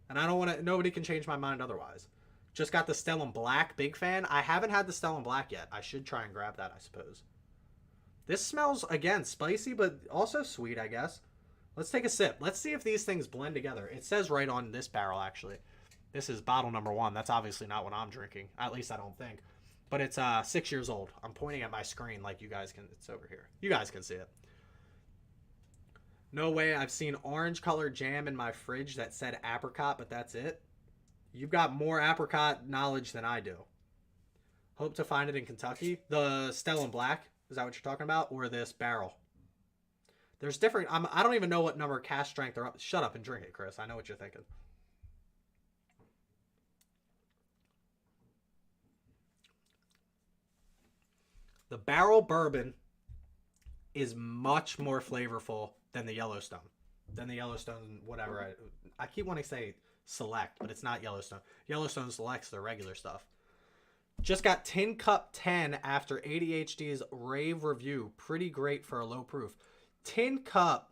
And I don't want to, nobody can change my mind otherwise. Just got the Stellum Black, big fan. I haven't had the Stellum Black yet. I should try and grab that, I suppose. This smells, again, spicy, but also sweet, I guess. Let's take a sip. Let's see if these things blend together. It says right on this barrel, actually. This is bottle number 1. That's obviously not what I'm drinking. At least I don't think. But it's 6 years old. I'm pointing at my screen like you guys can. It's over here. You guys can see it. No way. I've seen orange colored jam in my fridge that said apricot, but that's it. You've got more apricot knowledge than I do. Hope to find it in Kentucky. The Stellum Black. Is that what you're talking about? Or this barrel? There's different. I don't even know what number cask strength they're up. Shut up and drink it, Chris. I know what you're thinking. The Barrell bourbon is much more flavorful than the Yellowstone. Whatever. I keep wanting to say Select, but it's not Yellowstone. Yellowstone Select's the regular stuff. Just got Tin Cup 10 after ADHD's rave review. Pretty great for a low proof. Tin Cup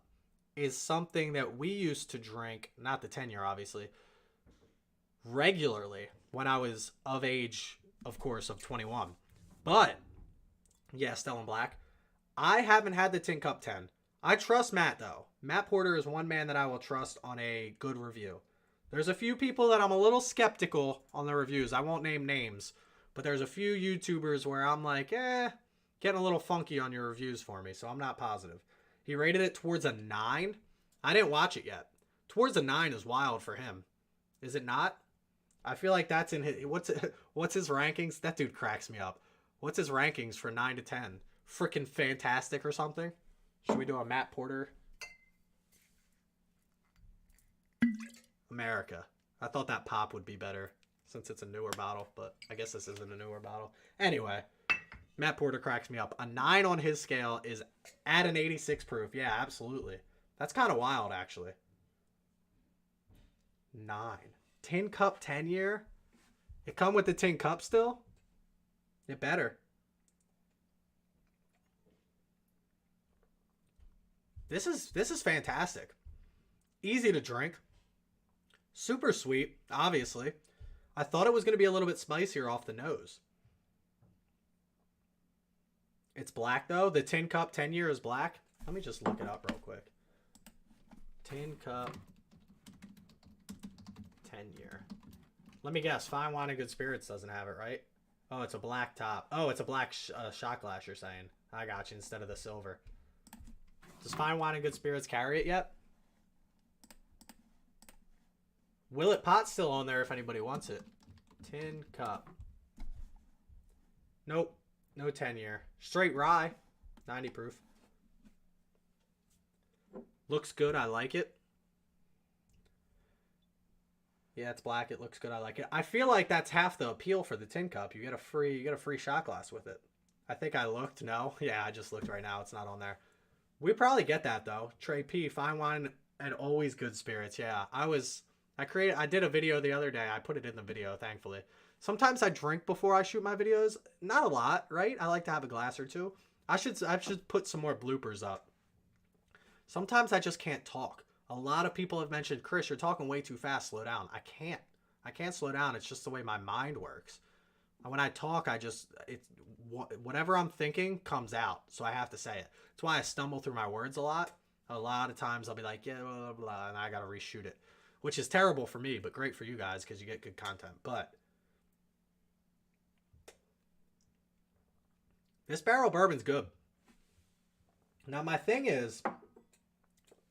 is something that we used to drink, not the 10-year, obviously, regularly when I was of age, of course, of 21. But, yeah, Stellum Black. I haven't had the Tin Cup 10. I trust Matt, though. Matt Porter is one man that I will trust on a good review. There's a few people that I'm a little skeptical on the reviews. I won't name names. But there's a few YouTubers where I'm like, getting a little funky on your reviews for me, so I'm not positive. He rated it towards a 9. I didn't watch it yet. Towards a 9 is wild for him. Is it not? I feel like that's in his... What's his rankings? That dude cracks me up. What's his rankings for 9 to 10? Freaking fantastic or something? Should we do a Matt Porter? America. I thought that pop would be better since it's a newer bottle, but I guess this isn't a newer bottle. Anyway, Matt Porter cracks me up. A 9 on his scale is at an 86 proof. Yeah, absolutely. That's kind of wild, actually. 9. Tin Cup 10 year? It come with the Tin Cup still? It better. This is fantastic. Easy to drink. Super sweet, obviously. I thought it was going to be a little bit spicier off the nose. It's black though. The Tin Cup 10 year is black. Let me just look it up real quick. Tin Cup 10 year. Let me guess. Fine Wine and Good Spirits doesn't have it, right? Oh, it's a black top. Oh, it's a black shot glass, you're saying. I got you, instead of the silver. Does Fine Wine and Good Spirits carry it yet? Willet Pot's still on there if anybody wants it. Tin Cup. Nope. No 10 year. Straight rye. 90 proof. Looks good. I like it. Yeah, it's black. It looks good. I like it. I feel like that's half the appeal for the Tin Cup. You get a free shot glass with it. I think I looked. No. Yeah, I just looked right now. It's not on there. We probably get that though. Trey P, Fine Wine and Always Good Spirits. Yeah, I did a video the other day. I put it in the video, thankfully. Sometimes I drink before I shoot my videos. Not a lot, right? I like to have a glass or two. I should put some more bloopers up. Sometimes I just can't talk. A lot of people have mentioned, Chris, you're talking way too fast. Slow down. I can't. I can't slow down. It's just the way my mind works. And when I talk, whatever I'm thinking comes out. So I have to say it. That's why I stumble through my words a lot. A lot of times I'll be like, yeah, blah, blah, blah, and I got to reshoot it. Which is terrible for me, but great for you guys because you get good content. But this Barrell bourbon's good. Now my thing is,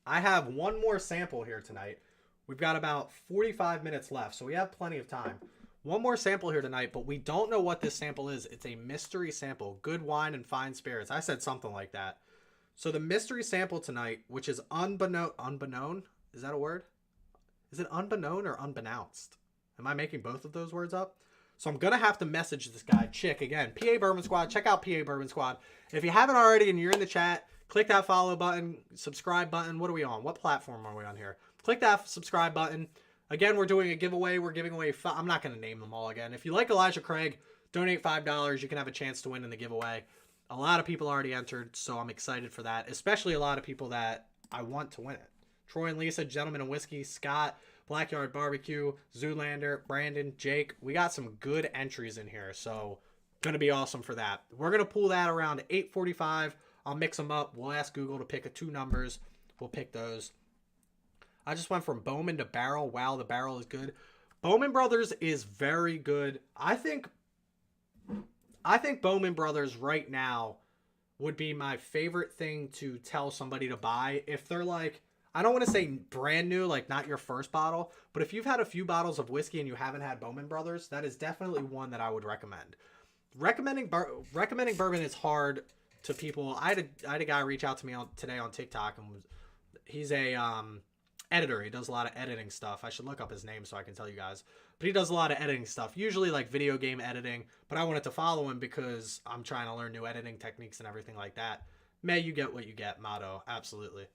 I have one more sample here tonight. We've got about 45 minutes left, so we have plenty of time. One more sample here tonight, but we don't know what this sample is. It's a mystery sample. Good wine and fine spirits. I said something like that. So the mystery sample tonight, which is unbeknown, is that a word? Is it unbeknown or unbeknownst? Am I making both of those words up? So I'm going to have to message this guy, Chick, again. PA Bourbon Squad. Check out PA Bourbon Squad. If you haven't already and you're in the chat, click that follow button, subscribe button. What are we on? What platform are we on here? Click that subscribe button. Again, we're doing a giveaway. We're giving away I'm not going to name them all again. If you like Elijah Craig, donate $5. You can have a chance to win in the giveaway. A lot of people already entered, so I'm excited for that, especially a lot of people that I want to win it. Troy and Lisa, Gentleman and Whiskey, Scott, Blackyard Barbecue, Zoolander, Brandon, Jake. We got some good entries in here, so going to be awesome for that. We're going to pull that around 8:45. I'll mix them up. We'll ask Google to pick 2 numbers. We'll pick those. I just went from Bowman to Barrell. Wow, the Barrell is good. Bowman Brothers is very good. I think Bowman Brothers right now would be my favorite thing to tell somebody to buy. If they're like, I don't want to say brand new, like not your first bottle, but if you've had a few bottles of whiskey and you haven't had Bowman Brothers, that is definitely one that I would recommend. Recommending bourbon is hard to people. I had a guy reach out to me today on TikTok, and he's a editor. He does a lot of editing stuff. I should look up his name so I can tell you guys. But he does a lot of editing stuff, usually like video game editing. But I wanted to follow him because I'm trying to learn new editing techniques and everything like that. May you get what you get, motto. Absolutely.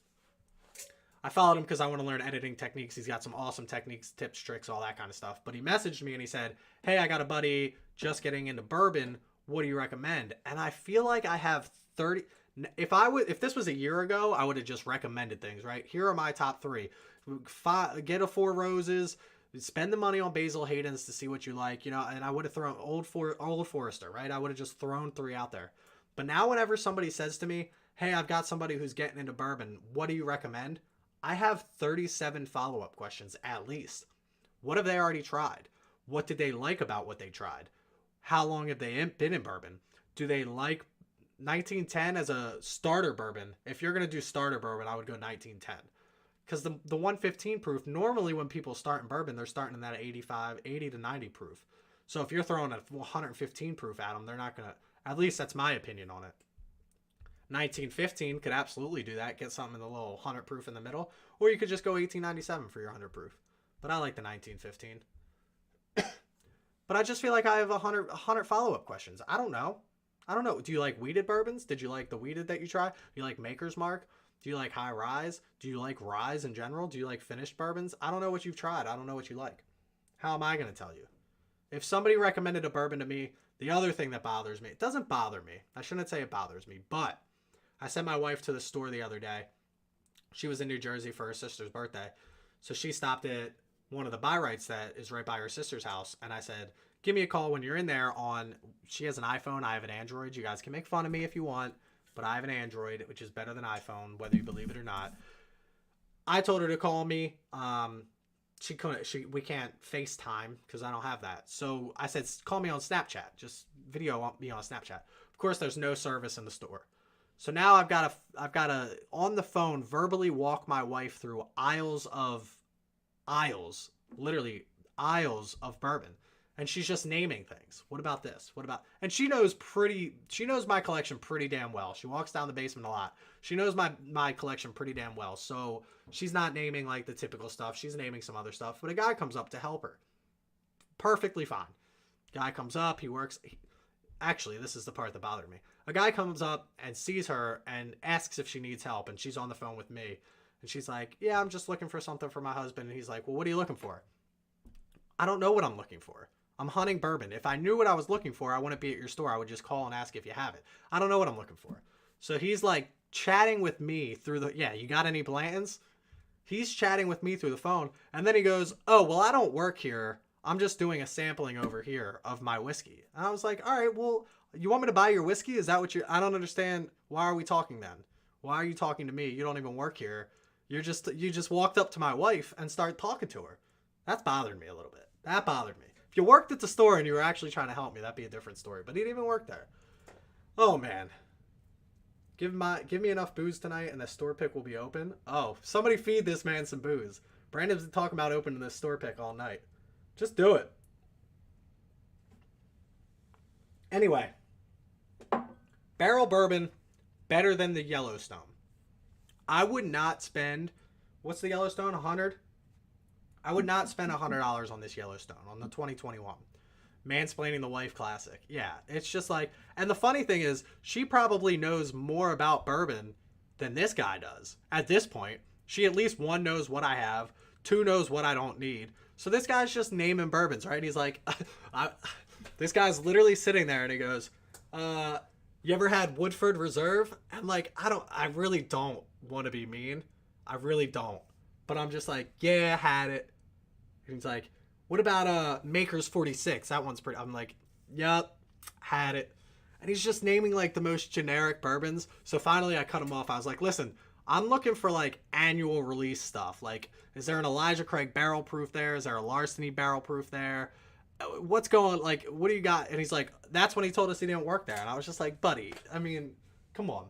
I followed him because I want to learn editing techniques. He's got some awesome techniques, tips, tricks, all that kind of stuff. But he messaged me and he said, hey, I got a buddy just getting into bourbon. What do you recommend? And I feel like I have 30... If this was a year ago, I would have just recommended things, right? Here are my top 3. Get a 4 Roses, spend the money on Basil Hayden's to see what you like, and I would have thrown Old Forester, right? I would have just thrown 3 out there. But now whenever somebody says to me, hey, I've got somebody who's getting into bourbon, what do you recommend? I have 37 follow-up questions at least. What have they already tried? What did they like about what they tried? How long have they been in bourbon? Do they like 1910 as a starter bourbon? If you're going to do starter bourbon, I would go 1910. Because the 115 proof, normally when people start in bourbon, they're starting in that 80 to 90 proof. So if you're throwing a 115 proof at them, they're not going to, at least that's my opinion on it. 1915 could absolutely do that. Get something in the little 100 proof in the middle. Or you could just go 1897 for your 100 proof. But I like the 1915. But I just feel like I have 100 follow-up questions. I don't know. Do you like wheated bourbons? Did you like the wheated that you try? Do you like Maker's Mark? Do you like high rise? Do you like rye in general? Do you like finished bourbons? I don't know what you've tried. I don't know what you like. How am I going to tell you? If somebody recommended a bourbon to me, the other thing that bothers me, it doesn't bother me. I shouldn't say it bothers me, but I sent my wife to the store the other day She was in New Jersey for her sister's birthday. So she stopped at one of the buy rights that is right by her sister's house. And I said, give me a call when you're in there on, she has an iPhone, I have an Android. You guys can make fun of me if you want, but I have an Android, which is better than iPhone, whether you believe it or not. I told her to call me. She couldn't, we can't FaceTime because I don't have that. So I said, call me on Snapchat, just video me on Snapchat. Of course, there's no service in the store. So now I've got to on the phone verbally walk my wife through literally aisles of bourbon. And she's just naming things. What about this? What about, and she knows my collection pretty damn well. She walks down the basement a lot. She knows my collection pretty damn well. So she's not naming like the typical stuff. She's naming some other stuff. But a guy comes up to help her. Perfectly fine. Guy comes up, he works. Actually, this is the part that bothered me. A guy comes up and sees her and asks if she needs help. And she's on the phone with me. And she's like, yeah, I'm just looking for something for my husband. And he's like, well, what are you looking for? I don't know what I'm looking for. I'm hunting bourbon. If I knew what I was looking for, I wouldn't be at your store. I would just call and ask if you have it. I don't know what I'm looking for. So he's like chatting with me through the, yeah, you got any Blantons? He's chatting with me through the phone. And then he goes, oh, well, I don't work here. I'm just doing a sampling over here of my whiskey. And I was like, all right, well, you want me to buy your whiskey? Is that what I don't understand. Why are we talking then? Why are you talking to me? You don't even work here. You just walked up to my wife and started talking to her. That's bothered me a little bit. That bothered me. If you worked at the store and you were actually trying to help me, that'd be a different story. But he didn't even work there. Oh, man. Give me enough booze tonight and the store pick will be open. Oh, somebody feed this man some booze. Brandon's been talking about opening this store pick all night. Just do it. Anyway. Barrel bourbon, better than the Yellowstone. I would not spend, what's the Yellowstone, 100? I would not spend $100 on this Yellowstone, on the 2021. Mansplaining the Wife Classic. Yeah, it's just like, and the funny thing is, she probably knows more about bourbon than this guy does. At this point, she at least, 1, knows what I have, 2, knows what I don't need. So this guy's just naming bourbons, right? He's like, this guy's literally sitting there and he goes, you ever had Woodford Reserve? I'm like, I really don't want to be mean. I really don't. But I'm just like, yeah, had it. And he's like, what about Maker's 46? That one's pretty. I'm like, yep, had it. And he's just naming like the most generic bourbons. So finally I cut him off. I was like, listen, I'm looking for like annual release stuff. Like, is there an Elijah Craig barrel proof there? Is there a Larceny barrel proof there? What's going, like, what do you got? And he's like, that's when he told us he didn't work there. And I was just like, buddy, I mean, come on.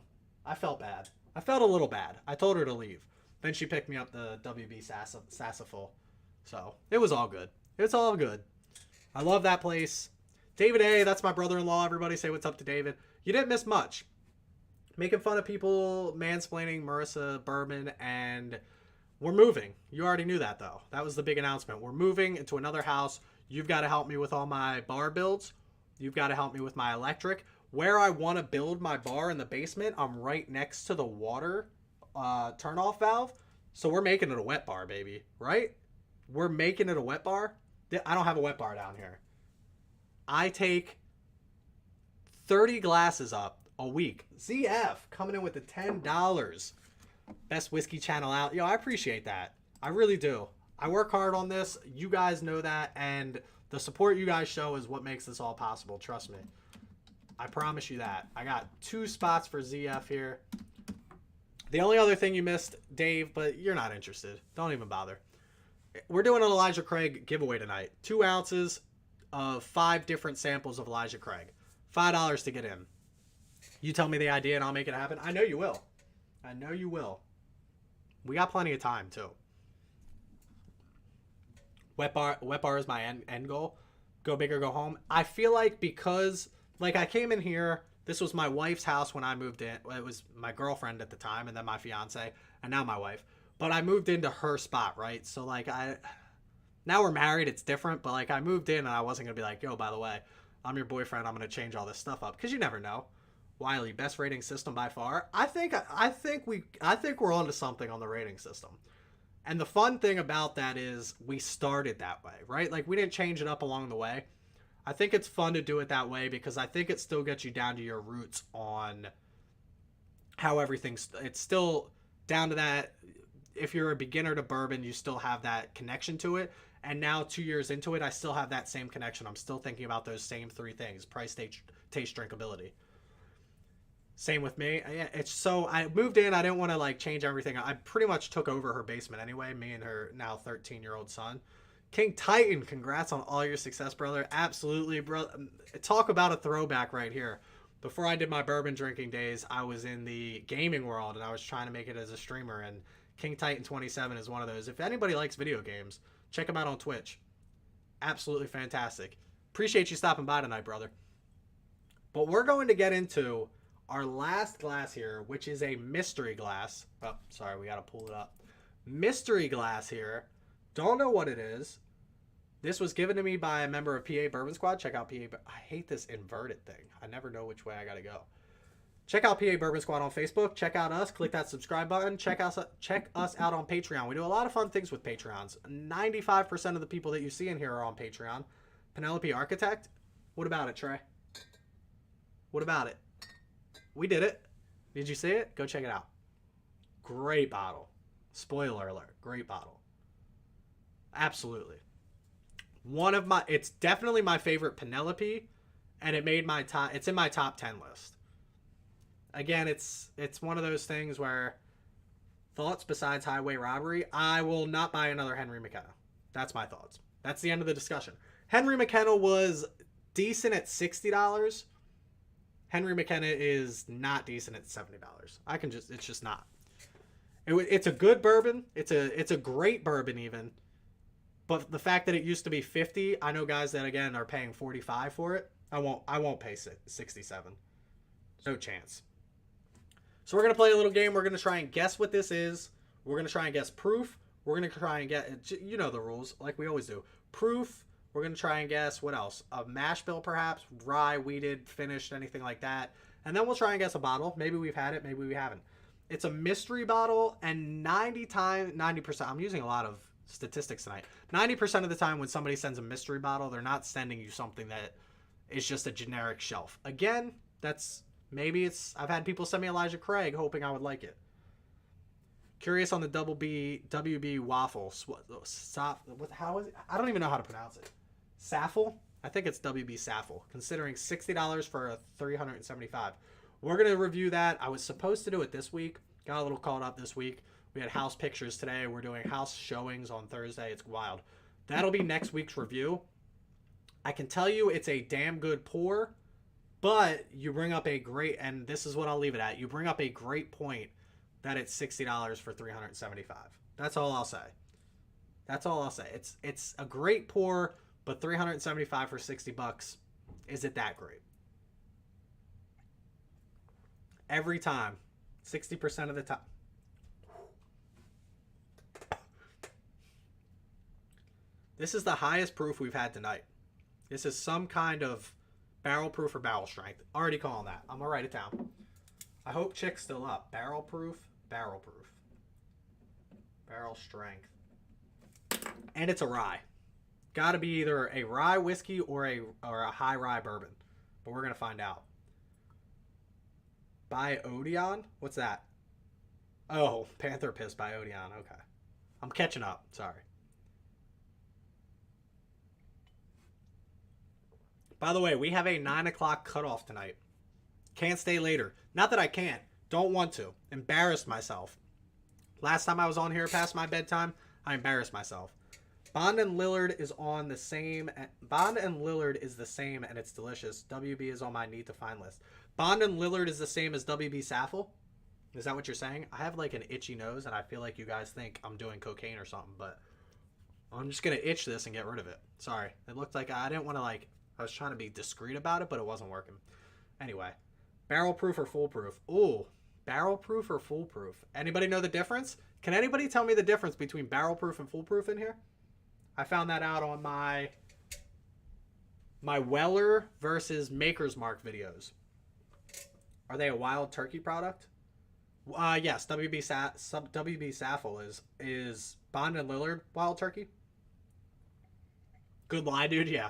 I felt bad. I felt a little bad. I told her to leave. Then she picked me up the WB Sassaful. So it was all good. It's all good. I love that place. David A., that's my brother-in-law. Everybody say what's up to David. You didn't miss much. Making fun of people, mansplaining Marissa Bourbon, and we're moving. You already knew that, though. That was the big announcement. We're moving into another house. You've got to help me with all my bar builds. You've got to help me with my electric. Where I want to build my bar in the basement, I'm right next to the water turn-off valve. So we're making it a wet bar, baby. Right? We're making it a wet bar. I don't have a wet bar down here. I take 30 glasses up a week. ZF coming in with the $10. Best whiskey channel out. Yo, I appreciate that. I really do. I work hard on this. You guys know that. And the support you guys show is what makes this all possible. Trust me. I promise you that. I got 2 spots for ZF here. The only other thing you missed, Dave, but you're not interested. Don't even bother. We're doing an Elijah Craig giveaway tonight. 2 ounces of 5 different samples of Elijah Craig. $5 to get in. You tell me the idea and I'll make it happen. I know you will. I know you will. We got plenty of time, too. Wet bar is my end goal. Go big or go home. I feel like because, like, I came in here. This was my wife's house when I moved in. It was my girlfriend at the time, and then my fiance, and now my wife. But I moved into her spot, right? So, like, now we're married. It's different. But, like, I moved in, and I wasn't going to be like, yo, by the way, I'm your boyfriend. I'm going to change all this stuff up. Because you never know. Wiley, best rating system by far. I think we're onto something on the rating system. And the fun thing about that is we started that way, right? Like, we didn't change it up along the way. I think it's fun to do it that way because I think it still gets you down to your roots on how everything's, it's still down to that if you're a beginner to bourbon, you still have that connection to it. And now 2 years into it, I still have that same connection. I'm still thinking about those same three things: price, taste, drinkability. Same with me. It's so I moved in. I didn't want to like change everything. I pretty much took over her basement anyway. Me and her now 13-year-old son. King Titan, congrats on all your success, brother. Absolutely, bro. Talk about a throwback right here. Before I did my bourbon drinking days, I was in the gaming world and I was trying to make it as a streamer. And King Titan 27 is one of those. If anybody likes video games, check him out on Twitch. Absolutely fantastic. Appreciate you stopping by tonight, brother. But we're going to get into our last glass here, which is a mystery glass. Oh, sorry, we got to pull it up. Mystery glass here. Don't know what it is. This was given to me by a member of PA Bourbon Squad. Check out PA. I hate this inverted thing. I never know which way I got to go. Check out PA Bourbon Squad on Facebook. Check out us. Click that subscribe button. Check us out on Patreon. We do a lot of fun things with Patreons. 95% of the people that you see in here are on Patreon. Penelope Architect. What about it, Trey? What about it? We did it. Did you see it? Go check it out. Great bottle. Spoiler alert. Great bottle. Absolutely. It's definitely my favorite Penelope, and it's in my top 10 list. Again, it's one of those things where thoughts besides highway robbery, I will not buy another Henry McKenna. That's my thoughts. That's the end of the discussion. Henry McKenna was decent at $60. Henry McKenna is not decent at $70. It's just not. It's a good bourbon. It's a great bourbon even. But the fact that it used to be $50, I know guys that again are paying $45 for it. I won't pay $67. No chance. So we're gonna play a little game. We're gonna try and guess what this is. We're gonna try and guess proof. We're gonna try and get, you know the rules, like we always do. Proof. We're gonna try and guess what else? A mash bill, perhaps, rye, wheated, finished, anything like that. And then we'll try and guess a bottle. Maybe we've had it, maybe we haven't. It's a mystery bottle, and 90%. I'm using a lot of statistics tonight. 90% of the time when somebody sends a mystery bottle, they're not sending you something that is just a generic shelf. Again, I've had people send me Elijah Craig hoping I would like it. Curious on the WB waffle. How is it? I don't even know how to pronounce it. Saffle? I think it's WB Saffle. Considering $60 for a 375. We're going to review that. I was supposed to do it this week. Got a little caught up this week. We had house pictures today. We're doing house showings on Thursday. It's wild. That'll be next week's review. I can tell you it's a damn good pour, but you bring up and this is what I'll leave it at. You bring up a great point that it's $60 for 375. That's all I'll say. That's all I'll say. It's a great pour, but 375 for $60, is it that great? Every time, 60% of the time. This is the highest proof we've had tonight. This is some kind of barrel proof or barrel strength. Already calling that. I'm going to write it down. I hope Chick's still up. Barrel proof, barrel strength. And it's a rye. Got to be either a rye whiskey or a high rye bourbon. But we're going to find out. By Odeon? What's that? Oh, Panther Piss by Odeon. Okay. I'm catching up. Sorry. By the way, we have a 9 o'clock cutoff tonight. Can't stay later. Not that I can't. Don't want to. Embarrassed myself. Last time I was on here past my bedtime, I embarrassed myself. Bond and Lillard is on the same. Bond and Lillard is the same, and it's delicious. WB is on my need to find list. Bond and Lillard is the same as WB Saffle? Is that what you're saying? I have like an itchy nose, and I feel like you guys think I'm doing cocaine or something, but I'm just going to itch this and get rid of it. Sorry. It looked like I didn't want to I was trying to be discreet about it, but it wasn't working. Anyway, barrel proof or foolproof? Ooh, barrel proof or foolproof? Anybody know the difference? Can anybody tell me the difference between barrel proof and foolproof in here? I found that out on my Weller versus Maker's Mark videos. Are they a Wild Turkey product? Yes, WB Saffle is Bond and Lillard Wild Turkey. Good lie, dude. Yeah.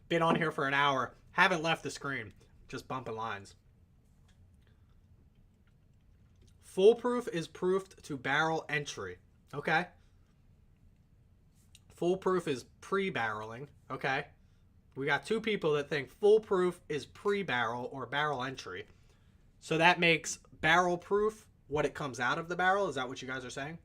Been on here for an hour. Haven't left the screen. Just bumping lines. Foolproof is proofed to barrel entry. Okay. Foolproof is pre-barreling. Okay. We got two people that think foolproof is pre-barrel or barrel entry. So that makes barrel proof what it comes out of the barrel. Is that what you guys are saying?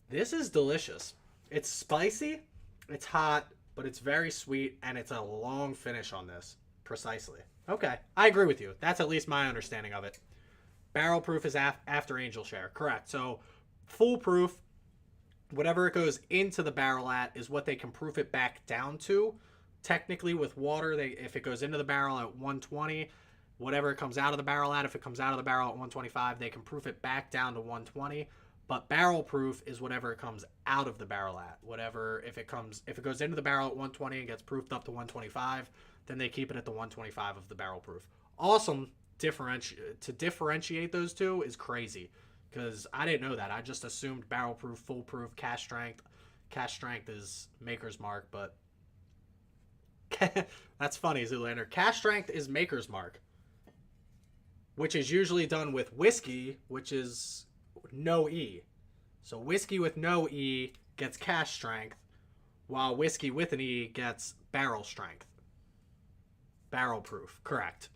This is delicious. It's spicy, it's hot, but it's very sweet, and it's a long finish on this. Precisely. Okay, I agree with you. That's at least my understanding of it. Barrel proof is after angel share. Correct. So foolproof, whatever it goes into the barrel at is what they can proof it back down to. Technically with water, if it goes into the barrel at 120, whatever it comes out of the barrel at, if it comes out of the barrel at 125, they can proof it back down to 120. But barrel proof is whatever it comes out of the barrel at. Whatever, if it goes into the barrel at 120 and gets proofed up to 125, then they keep it at the 125 of the barrel proof. Awesome. To differentiate those two is crazy, because I didn't know that. I just assumed barrel proof, foolproof, cask strength. Cask strength is maker's mark, but that's funny, Zoolander. Cask strength is maker's mark, which is usually done with whiskey, which is no E. So whiskey with no E gets cask strength, while whiskey with an E gets barrel strength. Barrel proof, correct.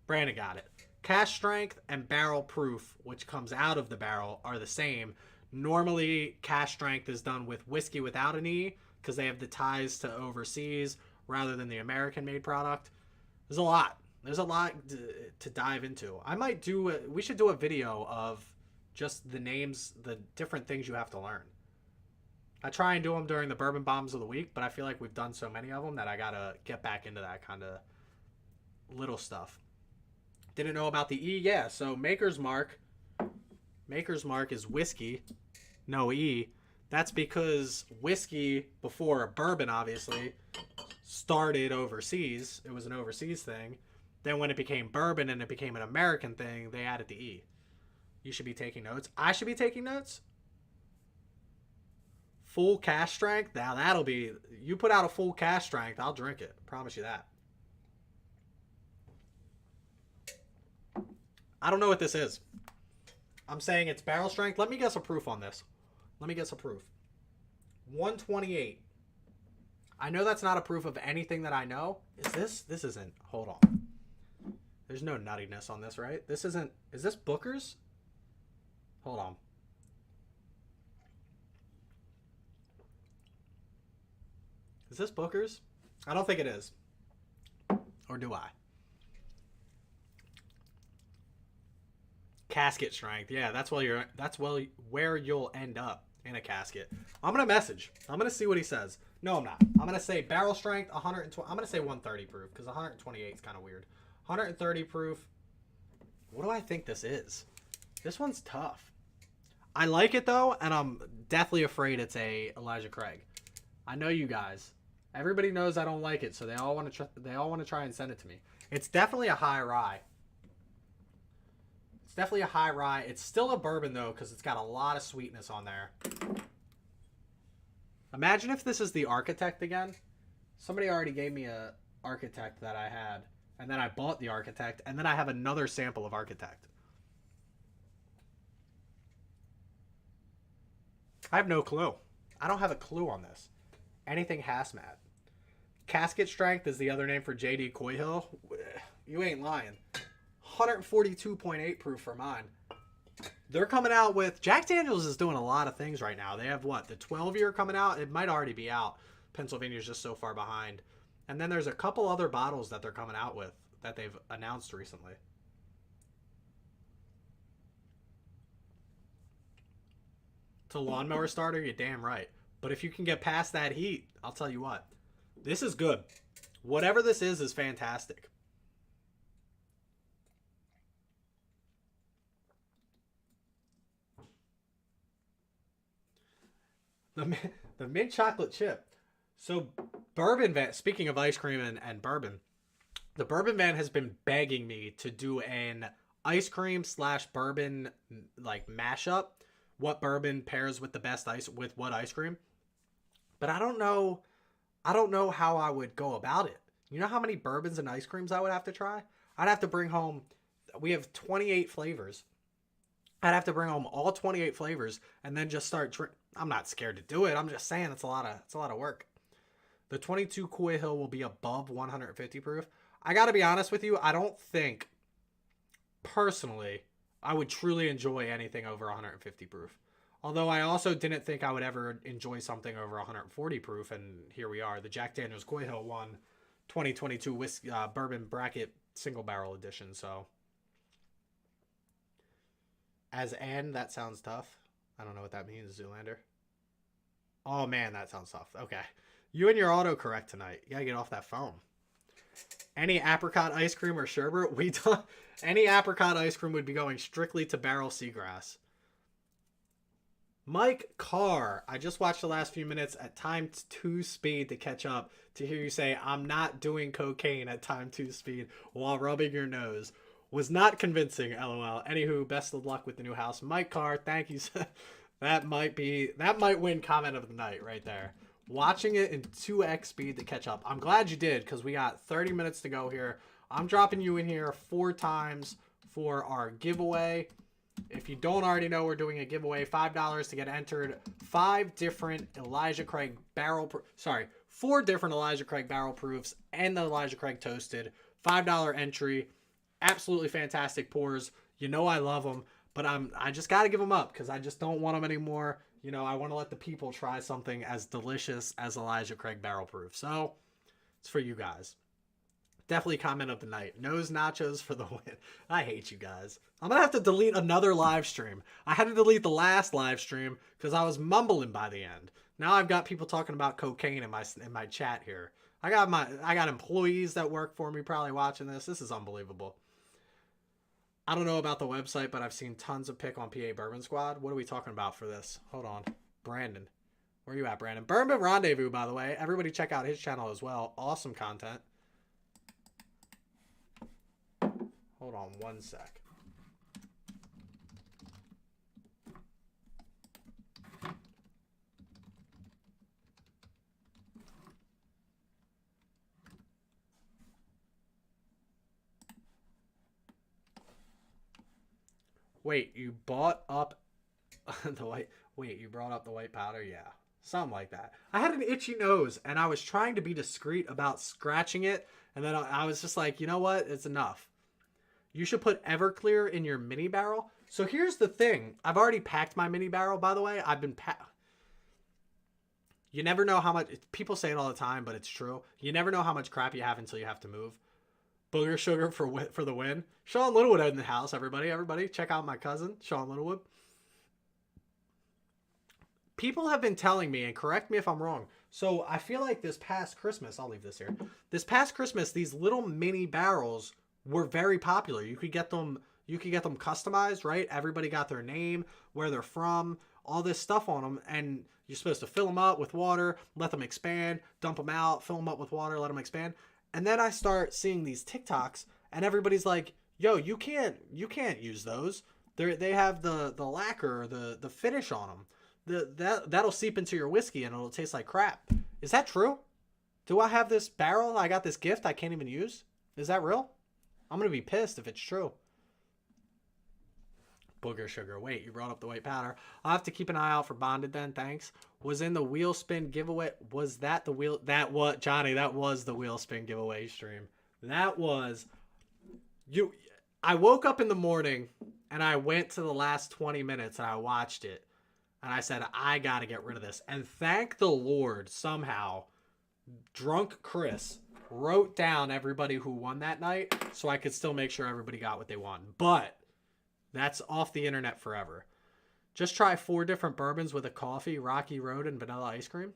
Brandon got it. Cask strength and barrel proof, which comes out of the barrel, are the same. Normally, cask strength is done with whiskey without an E, because they have the ties to overseas rather than the American-made product. There's a lot. There's a lot to dive into. We should do a video of just the names, the different things you have to learn. I try and do them during the bourbon bombs of the week, but I feel like we've done so many of them that I gotta get back into that kind of little stuff. Didn't know about the E? Yeah, so Maker's Mark is whiskey, no E. That's because whiskey, before bourbon obviously, started overseas. It was an overseas thing. Then when it became bourbon and it became an American thing, they added the E. You should be taking notes. I should be taking notes. Full cask strength. Now that'll be... You put out a full cask strength, I'll drink it. Promise you that. I don't know what this is. I'm saying it's barrel strength. Let me guess a proof on this. Let me guess a proof. 128. I know that's not a proof of anything that I know. Is this? This isn't. Hold on. There's no nuttiness on this, right? This isn't. Is this Booker's? Hold on. Is this Booker's? I don't think it is. Or do I? Casket strength. Yeah, that's where you'll end up, in a casket. I'm gonna message. I'm gonna see what he says. No, I'm not. I'm gonna say barrel strength 120. I'm gonna say 130 proof, because 128 is kind of weird. 130 proof. What do I think this is? This one's tough. I like it though, and I'm deathly afraid it's a Elijah Craig. I know you guys. Everybody knows I don't like it, so they all want to try and send it to me. It's definitely a high rye. It's definitely a high rye. It's still a bourbon though, because it's got a lot of sweetness on there. Imagine if this is the Architect again. Somebody already gave me a Architect that I had, and then I bought the Architect, and then I have another sample of Architect. I have no clue. I don't have a clue on this. Anything hazmat. Casket strength is the other name for JD Coyhill. You ain't lying. 142.8 proof for mine. They're coming out with... Jack Daniels is doing a lot of things right now. They have what? The 12-year coming out? It might already be out. Pennsylvania's just so far behind. And then there's a couple other bottles that they're coming out with that they've announced recently. It's a lawnmower starter? You're damn right. But if you can get past that heat, I'll tell you what. This is good. Whatever this is fantastic. The mint chocolate chip. So Bourbon Van, speaking of ice cream and bourbon, the Bourbon Van has been begging me to do an ice cream / bourbon like mashup. What bourbon pairs with the best ice with what ice cream? But I don't know how I would go about it. You know how many bourbons and ice creams I would have to try? I'd have to bring home we have 28 flavors. I'd have to bring home all 28 flavors and then just start drink. I'm not scared to do it. I'm just saying it's a lot of work. The 22 Coy Hill will be above 150 proof. I got to be honest with you, I don't think personally I would truly enjoy anything over 150 proof. Although I also didn't think I would ever enjoy something over 140 proof, and here we are. The Jack Daniel's Coy Hill won 2022 whiskey, bourbon bracket single barrel edition. So, as and that sounds tough. I don't know what that means, Zoolander. Oh man, that sounds tough. Okay, you and your autocorrect tonight. You gotta get off that phone. Any apricot ice cream or sherbet? Any apricot ice cream would be going strictly to Barrell Seagrass. Mike Carr, I just watched the last few minutes at time 2 speed to catch up to hear you say, I'm not doing cocaine at time 2 speed while rubbing your nose. Was not convincing, lol. Anywho, best of luck with the new house. Mike Carr, thank you. That might win comment of the night right there. Watching it in 2x speed to catch up. I'm glad you did, because we got 30 minutes to go here. I'm dropping you in here 4 times for our giveaway. If you don't already know, we're doing a giveaway, $5 to get entered. 4 different Elijah Craig barrel proofs and the Elijah Craig toasted. $5 entry. Absolutely fantastic pours. You know I love them, but I just got to give them up because I just don't want them anymore. You know, I want to let the people try something as delicious as Elijah Craig barrel proof. So it's for you guys. Definitely comment of the night. Nose nachos for the win. I hate you guys. I'm going to have to delete another live stream. I had to delete the last live stream because I was mumbling by the end. Now I've got people talking about cocaine in my chat here. I got employees that work for me probably watching this. This is unbelievable. I don't know about the website, but I've seen tons of pick on PA Bourbon Squad. What are we talking about for this? Hold on. Brandon. Where are you at, Brandon? Bourbon Rendezvous, by the way. Everybody check out his channel as well. Awesome content. Hold on one sec. Wait, you bought up the white... Wait, you brought up the white powder? Yeah. Something like that. I had an itchy nose, and I was trying to be discreet about scratching it, and then I was just like, you know what? It's enough. You should put Everclear in your mini barrel. So here's the thing. I've already packed my mini barrel, by the way. You never know how much... People say it all the time, but it's true. You never know how much crap you have until you have to move. Booger Sugar for the win. Sean Littlewood in the house, everybody. Everybody, check out my cousin, Sean Littlewood. People have been telling me, and correct me if I'm wrong, so I feel like this past Christmas... I'll leave this here. This past Christmas, these little mini barrels... were very popular. You could get them customized, right? Everybody got their name, where they're from, all this stuff on them, and you're supposed to fill them up with water, let them expand, dump them out, fill them up with water, let them expand. And then I start seeing these TikToks, and everybody's like, "Yo, you can't use those. They have the lacquer, the finish on them. That'll seep into your whiskey and it'll taste like crap." Is that true? Do I have this barrel? I got this gift I can't even use. Is that real? I'm going to be pissed if it's true. Booger Sugar. Wait, you brought up the white powder. I'll have to keep an eye out for Bonded then, thanks. Was in the wheel spin giveaway. Was that the wheel? That what, Johnny, that was the wheel spin giveaway stream. That was... I woke up in the morning and I went to the last 20 minutes and I watched it. And I said, I got to get rid of this. And thank the Lord, somehow, Drunk Chris wrote down everybody who won that night so I could still make sure everybody got what they won. But that's off the internet forever. Just try 4 different bourbons with a coffee, Rocky Road, and vanilla ice cream.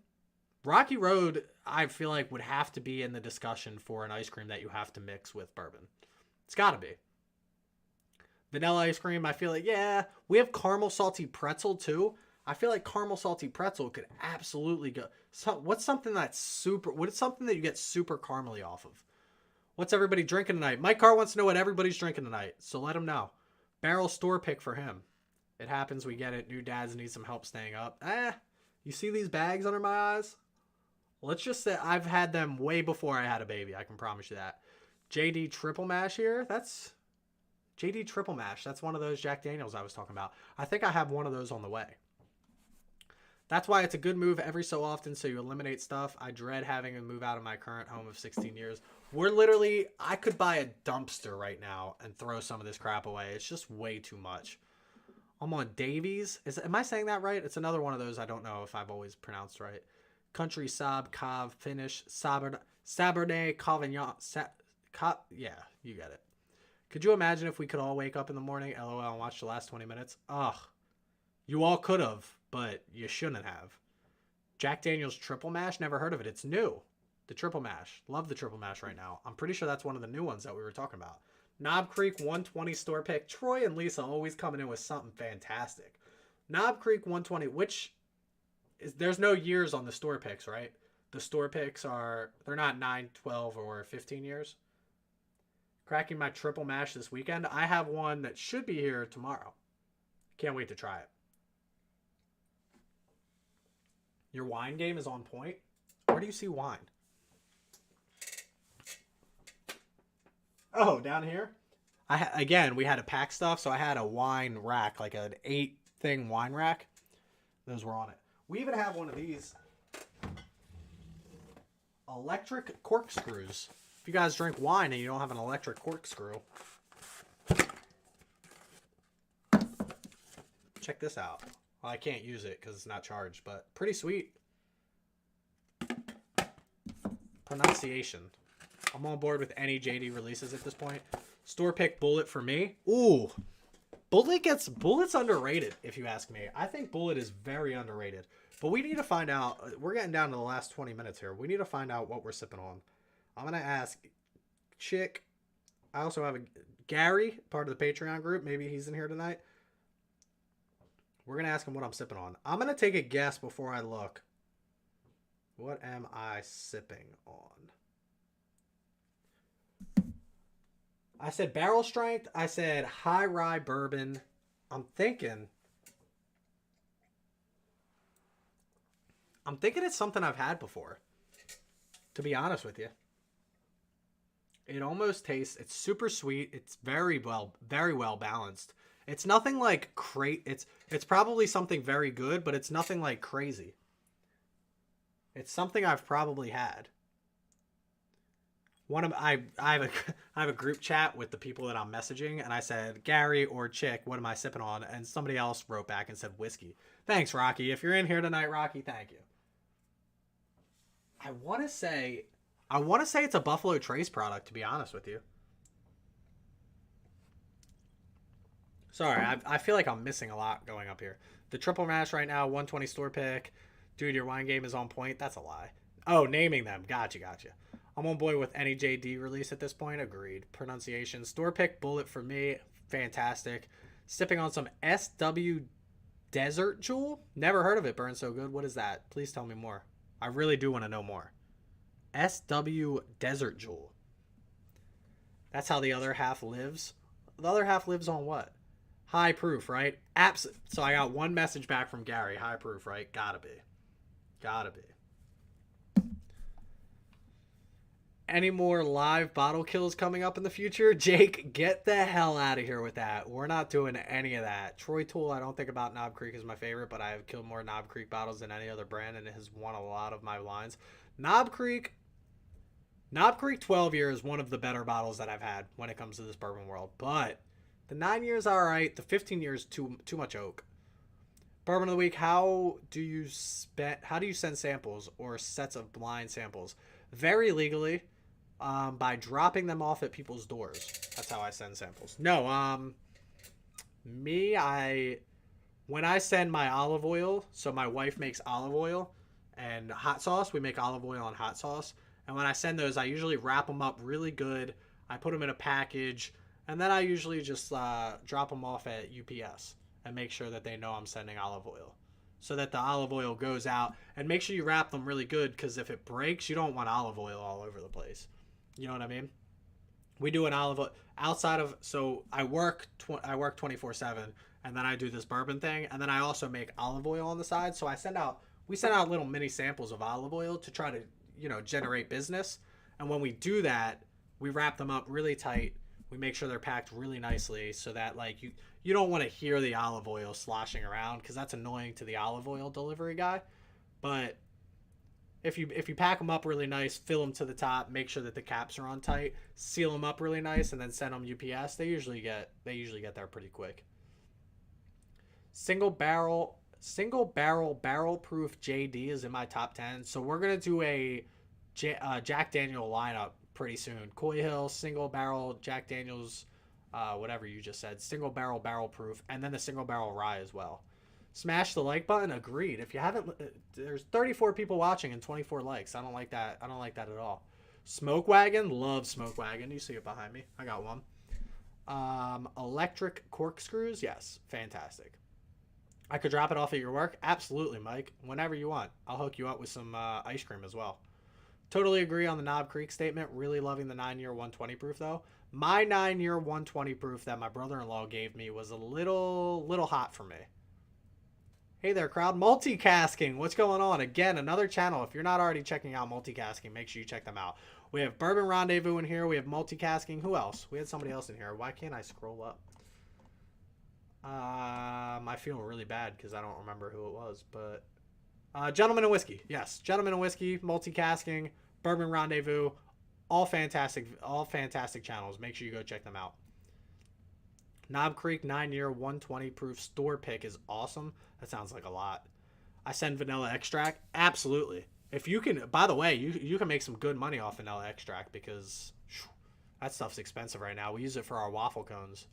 Rocky Road, I feel like, would have to be in the discussion for an ice cream that you have to mix with bourbon. It's got to be. Vanilla ice cream, I feel like, yeah. We have caramel salty pretzel, too. I feel like caramel salty pretzel could absolutely go. So, what's something that you get super caramely off of? What's everybody drinking tonight? Mike Carr wants to know what everybody's drinking tonight, so let him know. Barrel store pick for him. It happens, we get it. New dads need some help staying up. You see these bags under my eyes? Let's just say I've had them way before I had a baby. I can promise you that. JD Triple Mash here. That's JD Triple Mash. That's one of those Jack Daniels I was talking about. I think I have one of those on the way. That's why it's a good move every so often, so you eliminate stuff. I dread having to move out of my current home of 16 years. We're literally, I could buy a dumpster right now and throw some of this crap away. It's just way too much. I'm on Davies. Am I saying that right? It's another one of those I don't know if I've always pronounced right. Country Saab, Cav, Finish, Sabernet, Cauvignon, yeah, you get it. Could you imagine if we could all wake up in the morning, LOL, and watch the last 20 minutes? Ugh. You all could have, but you shouldn't have. Jack Daniels Triple Mash, never heard of it. It's new. The Triple Mash. Love the Triple Mash right now. I'm pretty sure that's one of the new ones that we were talking about. Knob Creek 120 store pick. Troy and Lisa always coming in with something fantastic. Knob Creek 120, which is, there's no years on the store picks, right? The store picks are, they're not 9, 12, or 15 years. Cracking my Triple Mash this weekend. I have one that should be here tomorrow. Can't wait to try it. Your wine game is on point. Where do you see wine? Oh, down here? Again, we had to pack stuff, so I had a wine rack, like an 8-thing wine rack. Those were on it. We even have one of these electric corkscrews. If you guys drink wine and you don't have an electric corkscrew, check this out. Well, I can't use it because it's not charged, but pretty sweet. Pronunciation. I'm on board with any JD releases at this point. Store pick Bullet for me. Ooh. Bullet's underrated, if you ask me. I think Bullet is very underrated. But we need to find out. We're getting down to the last 20 minutes here. We need to find out what we're sipping on. I'm going to ask Chick. I also have a Gary, part of the Patreon group. Maybe he's in here tonight. We're going to ask him what I'm sipping on. I'm going to take a guess before I look. What am I sipping on? I said barrel strength. I said high rye bourbon. I'm thinking it's something I've had before, to be honest with you. It almost tastes, it's super sweet. It's very well balanced. It's nothing like it's probably something very good, but it's nothing like crazy. It's something I've probably had. I have a group chat with the people that I'm messaging, and I said, Gary or Chick, what am I sipping on? And somebody else wrote back and said whiskey. Thanks, Rocky. If you're in here tonight, Rocky, thank you. I want to say it's a Buffalo Trace product, to be honest with you. Sorry, I feel like I'm missing a lot going up here. The Triple Mash right now, 120 store pick. Dude, your wine game is on point. That's a lie. Oh, naming them. Gotcha. I'm on board with any JD release at this point. Agreed. Pronunciation. Store pick Bullet for me. Fantastic. Sipping on some SW Desert Jewel. Never heard of it. Burns so good. What is that? Please tell me more. I really do want to know more. SW Desert Jewel. That's how the other half lives. The other half lives on what? High proof, right? So I got one message back from Gary. High proof, right? Gotta be. Any more live bottle kills coming up in the future? Jake, get the hell out of here with that. We're not doing any of that. Troy Tool, I don't think about Knob Creek as my favorite, but I have killed more Knob Creek bottles than any other brand, and it has won a lot of my lines. Knob Creek 12 year is one of the better bottles that I've had when it comes to this bourbon world, but the 9 years are all right. The 15 years too much oak. Bourbon of the week. How do you send samples or sets of blind samples? Very legally, by dropping them off at people's doors. That's how I send samples. No, when I send my olive oil, so my wife makes olive oil and hot sauce. We make olive oil and hot sauce. And when I send those, I usually wrap them up really good. I put them in a package. And then I usually just drop them off at UPS and make sure that they know I'm sending olive oil, so that the olive oil goes out. And make sure you wrap them really good, because if it breaks, you don't want olive oil all over the place. You know what I mean? We do an olive oil outside of, so I work 24/7, and then I do this bourbon thing, and then I also make olive oil on the side. So we send out little mini samples of olive oil to try to, generate business. And when we do that, we wrap them up really tight. We make sure they're packed really nicely so that like you don't want to hear the olive oil sloshing around because that's annoying to the olive oil delivery guy. But if you pack them up really nice, fill them to the top, make sure that the caps are on tight, seal them up really nice, and then send them UPS, they usually get there pretty quick. Single barrel barrel proof JD is in my top 10. So we're gonna do a Jack Daniel lineup pretty soon. Coy Hill, single barrel, Jack Daniels, whatever you just said, single barrel proof, and then the single barrel rye as well. Smash the like button. Agreed. If you haven't, there's 34 people watching and 24 likes. I don't like that. I don't like that at all. Smoke Wagon. Love Smoke Wagon. You see it behind me. I got one. Electric corkscrews. Yes. Fantastic. I could drop it off at your work. Absolutely, Mike. Whenever you want. I'll hook you up with some ice cream as well. Totally agree on the Knob Creek statement. Really loving the 9-year 120 proof though. My 9-year 120 proof that my brother-in-law gave me was a little hot for me. Hey there, crowd. Multicasking. What's going on? Again, another channel. If you're not already checking out Multicasking, make sure you check them out. We have Bourbon Rendezvous in here. We have Multicasking. Who else? We had somebody else in here. Why can't I scroll up? I feel really bad because I don't remember who it was. But Gentleman and Whiskey. Yes, Gentleman and Whiskey, Multicasking, Bourbon Rendezvous. All fantastic channels. Make sure you go check them out. Knob Creek 9-year 120 proof store pick is awesome. That sounds like a lot. I send vanilla extract. Absolutely. If you can, by the way, you can make some good money off vanilla extract because that stuff's expensive right now. We use it for our waffle cones.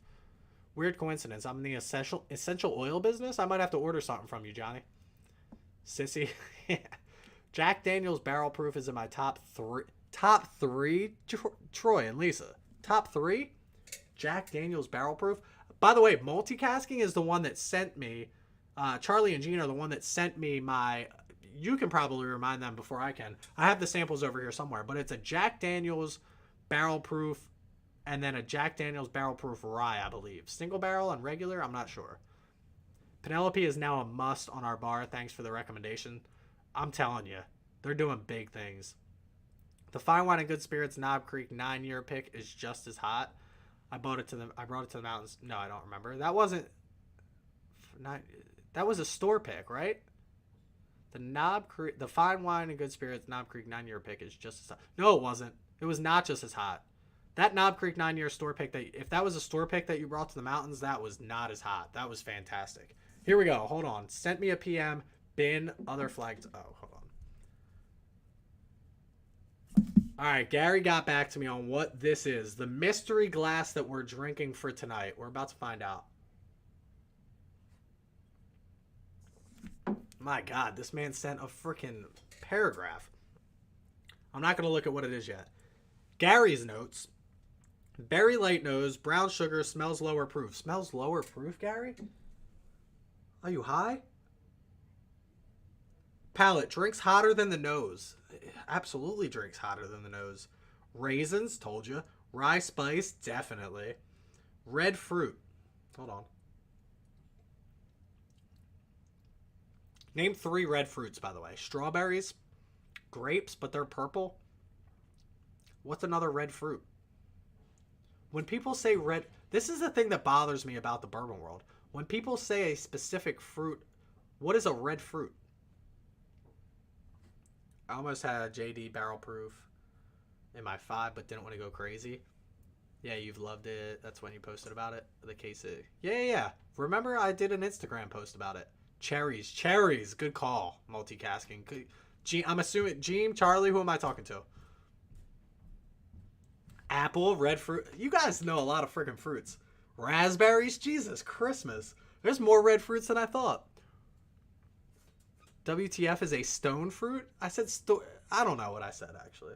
Weird coincidence. I'm in the essential oil business. I might have to order something from you, Johnny. Sissy. Jack Daniel's barrel proof is in my top three. Top three? Troy and Lisa. Top three? Jack Daniel's barrel proof. By the way, Multicasking is the one that sent me. Charlie and Gene are the one that sent me my. You can probably remind them before I can. I have the samples over here somewhere, but it's a Jack Daniel's barrel proof, and then a Jack Daniel's barrel proof rye, I believe. Single barrel and regular, I'm not sure. Penelope is now a must on our bar. Thanks for the recommendation. I'm telling you, they're doing big things. The Fine Wine and Good Spirits Knob Creek 9-year pick is just as hot. I brought it to the mountains. No, I don't remember. That wasn't. That was a store pick, right? The Fine Wine and Good Spirits Knob Creek 9-year pick is just as hot. No, it wasn't. It was not just as hot. That Knob Creek 9-year store pick if that was a store pick that you brought to the mountains, that was not as hot. That was fantastic. Here we go. Hold on. Sent me a PM. Bin other flags. Oh, hold on. All right, Gary got back to me on what this is. The mystery glass that we're drinking for tonight. We're about to find out. My God, this man sent a freaking paragraph. I'm not going to look at what it is yet. Gary's notes. Berry light nose, brown sugar, smells lower proof. Smells lower proof, Gary? Are you high? Palate, drinks hotter than the nose. Absolutely drinks hotter than the nose. Raisins, told you. Rye spice, definitely. Red fruit. Hold on. Name 3 red fruits, by the way. Strawberries, grapes, but they're purple. What's another red fruit? When people say red... This is the thing that bothers me about the bourbon world. When people say a specific fruit, what is a red fruit? I almost had a JD barrel proof in my 5, but didn't want to go crazy. Yeah, you've loved it. That's when you posted about it. The case of... Yeah. Remember, I did an Instagram post about it. Cherries. Good call. Multicasking. I'm assuming... Gene, Charlie, who am I talking to? Apple, red fruit. You guys know a lot of freaking fruits. Raspberries. Jesus, Christmas. There's more red fruits than I thought. WTF is a stone fruit? I said I don't know what I said, actually.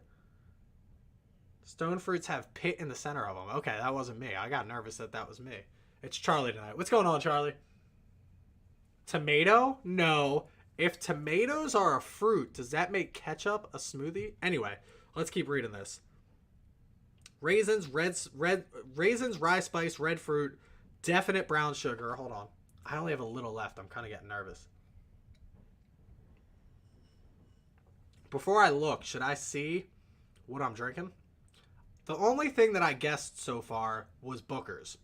Stone fruits have pit in the center of them. Okay, that wasn't me. I got nervous that was me. It's Charlie tonight. What's going on, Charlie? Tomato? No. If tomatoes are a fruit, does that make ketchup a smoothie? Anyway, let's keep reading this. Raisins, raisins, rye spice, red fruit, definite brown sugar. Hold on. I only have a little left. I'm kind of getting nervous. Before I look, should I see what I'm drinking? The only thing that I guessed so far was Booker's.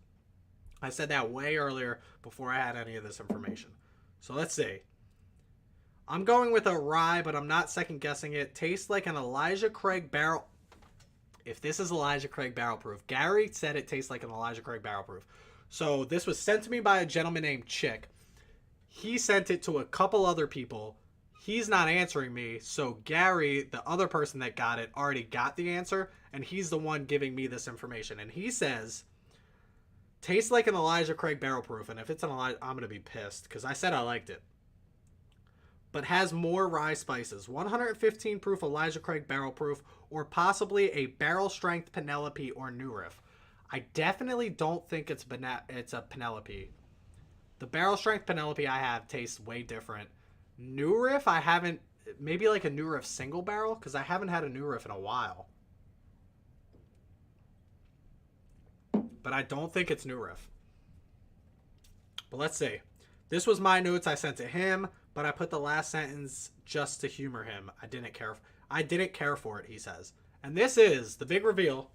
I said that way earlier before I had any of this information. So let's see. I'm going with a rye, but I'm not second guessing it. Tastes like an Elijah Craig barrel. If this is Elijah Craig barrel proof, Gary said it tastes like an Elijah Craig barrel proof. So this was sent to me by a gentleman named Chick. He sent it to a couple other people. He's not answering me. So Gary, the other person that got it, already got the answer. And he's the one giving me this information. And he says, tastes like an Elijah Craig barrel proof. And if it's an Elijah, I'm going to be pissed because I said I liked it. But has more rye spices. 115 proof Elijah Craig barrel proof, or possibly a barrel strength Penelope or New Riff. I definitely don't think it's a Penelope. The barrel strength Penelope I have tastes way different. New Riff, I haven't, maybe like a New Riff single barrel, because I haven't had a New Riff in a while. But I don't think it's New Riff. But let's see. This was my notes I sent to him, but I put the last sentence just to humor him. I didn't care for it, he says. And this is the big reveal.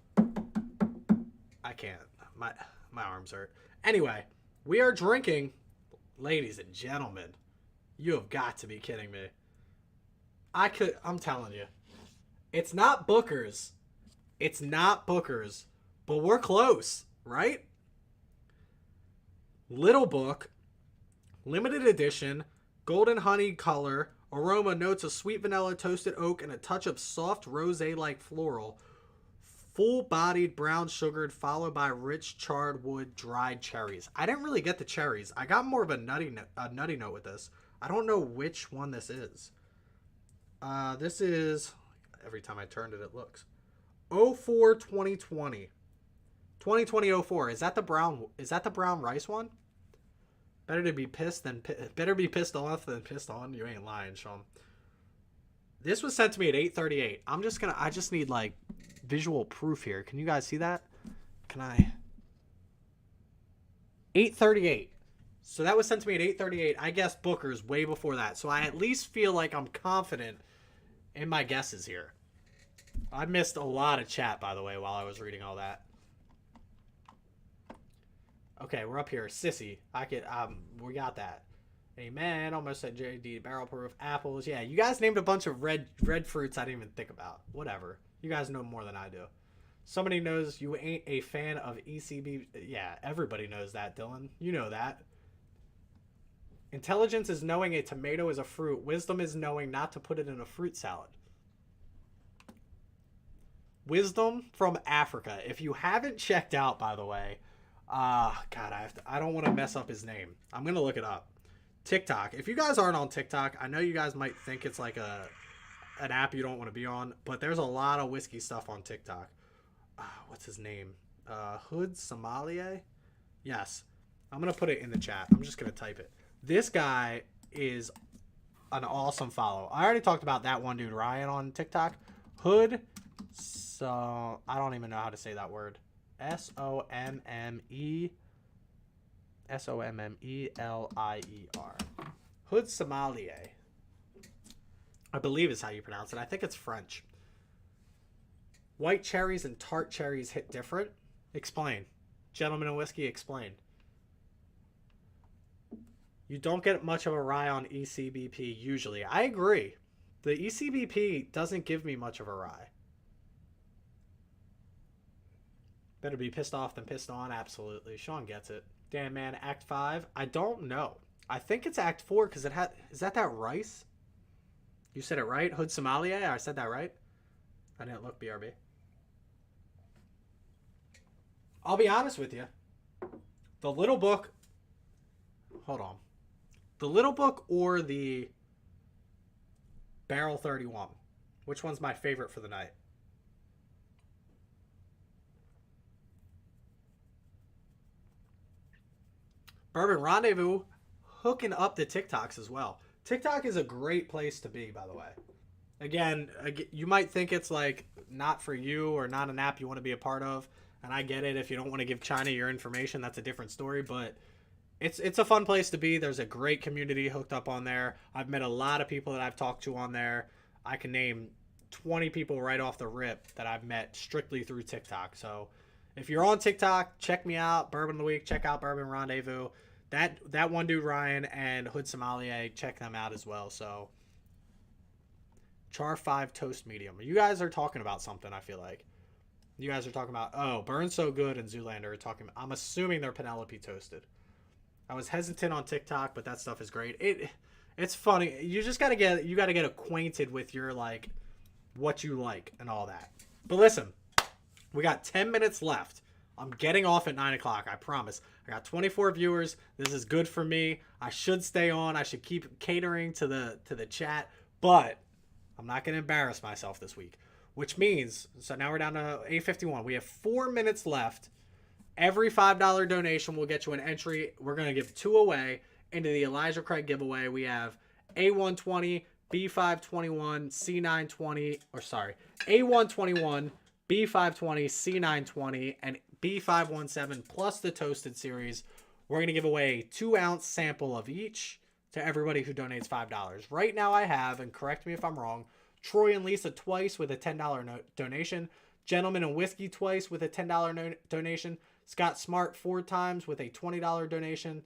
I can't. My arms hurt. Anyway, we are drinking, ladies and gentlemen. You have got to be kidding me. I'm telling you. It's not Booker's. It's not Booker's, but we're close, right? Little Book, limited edition, golden honey color, aroma notes of sweet vanilla, toasted oak, and a touch of soft rosé-like floral. Full-bodied brown sugared, followed by rich charred wood dried cherries. I didn't really get the cherries. I got more of a nutty note with this. I don't know which one this is. This is, every time I turned it, it looks 04 2020. 2020-04. Is that the brown rice one? Better be pissed off than pissed on. You ain't lying, Sean. This was sent to me at 8:38. I just need like visual proof here. Can you guys see that? Can I? 8:38. So that was sent to me at 8:38. I guessed Booker's way before that. So I at least feel like I'm confident in my guesses here. I missed a lot of chat, by the way, while I was reading all that. Okay, we're up here. Sissy. We got that. Amen. Almost said JD. Barrel proof. Apples. Yeah, you guys named a bunch of red fruits I didn't even think about. Whatever. You guys know more than I do. Somebody knows you ain't a fan of ECB. Yeah, everybody knows that, Dylan. You know that. Intelligence is knowing a tomato is a fruit. Wisdom is knowing not to put it in a fruit salad. Wisdom from Africa. If you haven't checked out, by the way, God, I don't want to mess up his name. I'm going to look it up. TikTok. If you guys aren't on TikTok, I know you guys might think it's like an app you don't want to be on, but there's a lot of whiskey stuff on TikTok. What's his name? Hood Sommelier? Yes. I'm going to put it in the chat. I'm just going to type it. This guy is an awesome follow. I already talked about that one dude, Ryan, on TikTok. Hood, so I don't even know how to say that word. Sommelier. Hood Sommelier. I believe is how you pronounce it. I think it's French. White cherries and tart cherries hit different. Explain. Gentleman in whiskey, explain. You don't get much of a rye on ECBP usually. I agree. The ECBP doesn't give me much of a rye. Better be pissed off than pissed on. Absolutely. Sean gets it. Damn, man. Act 5. I don't know. I think it's Act 4 because it had... Is that rice? You said it right? Hood Sommelier? I said that right? I didn't look, BRB. I'll be honest with you. The Little Book... Hold on. The Little Book or the Barrel 31? Which one's my favorite for the night? Bourbon Rendezvous hooking up the TikToks as well. TikTok is a great place to be, by the way. Again, you might think it's like not for you or not an app you want to be a part of. And I get it. If you don't want to give China your information, that's a different story. But it's a fun place to be. There's a great community hooked up on there. I've met a lot of people that I've talked to on there. I can name 20 people right off the rip that I've met strictly through TikTok. So if you're on TikTok, check me out. Bourbon of the Week. Check out Bourbon Rendezvous. That one dude, Ryan, and Hood Sommelier, check them out as well. So Char 5 Toast Medium. You guys are talking about something, I feel like. You guys are talking about, oh, Burn So Good and Zoolander are talking. I'm assuming they're Penelope toasted. I was hesitant on TikTok, but that stuff is great. It's funny. You just gotta get acquainted with your, like, what you like and all that. But listen, we got 10 minutes left. I'm getting off at 9 o'clock, I promise. I got 24 viewers. This is good for me. I should stay on. I should keep catering to the chat. But I'm not going to embarrass myself this week. Which means, so now we're down to 8:51. We have 4 minutes left. Every $5 donation will get you an entry. We're going to give 2 away into the Elijah Craig giveaway. We have A120, B521, C920, or sorry, A121, B520, C920, and B517 plus the Toasted series. We're going to give away a 2-ounce sample of each to everybody who donates $5. Right now I have, and correct me if I'm wrong, Troy and Lisa twice with a $10 donation. Gentleman and Whiskey twice with a $10 donation. Scott Smart 4 times with a $20 donation.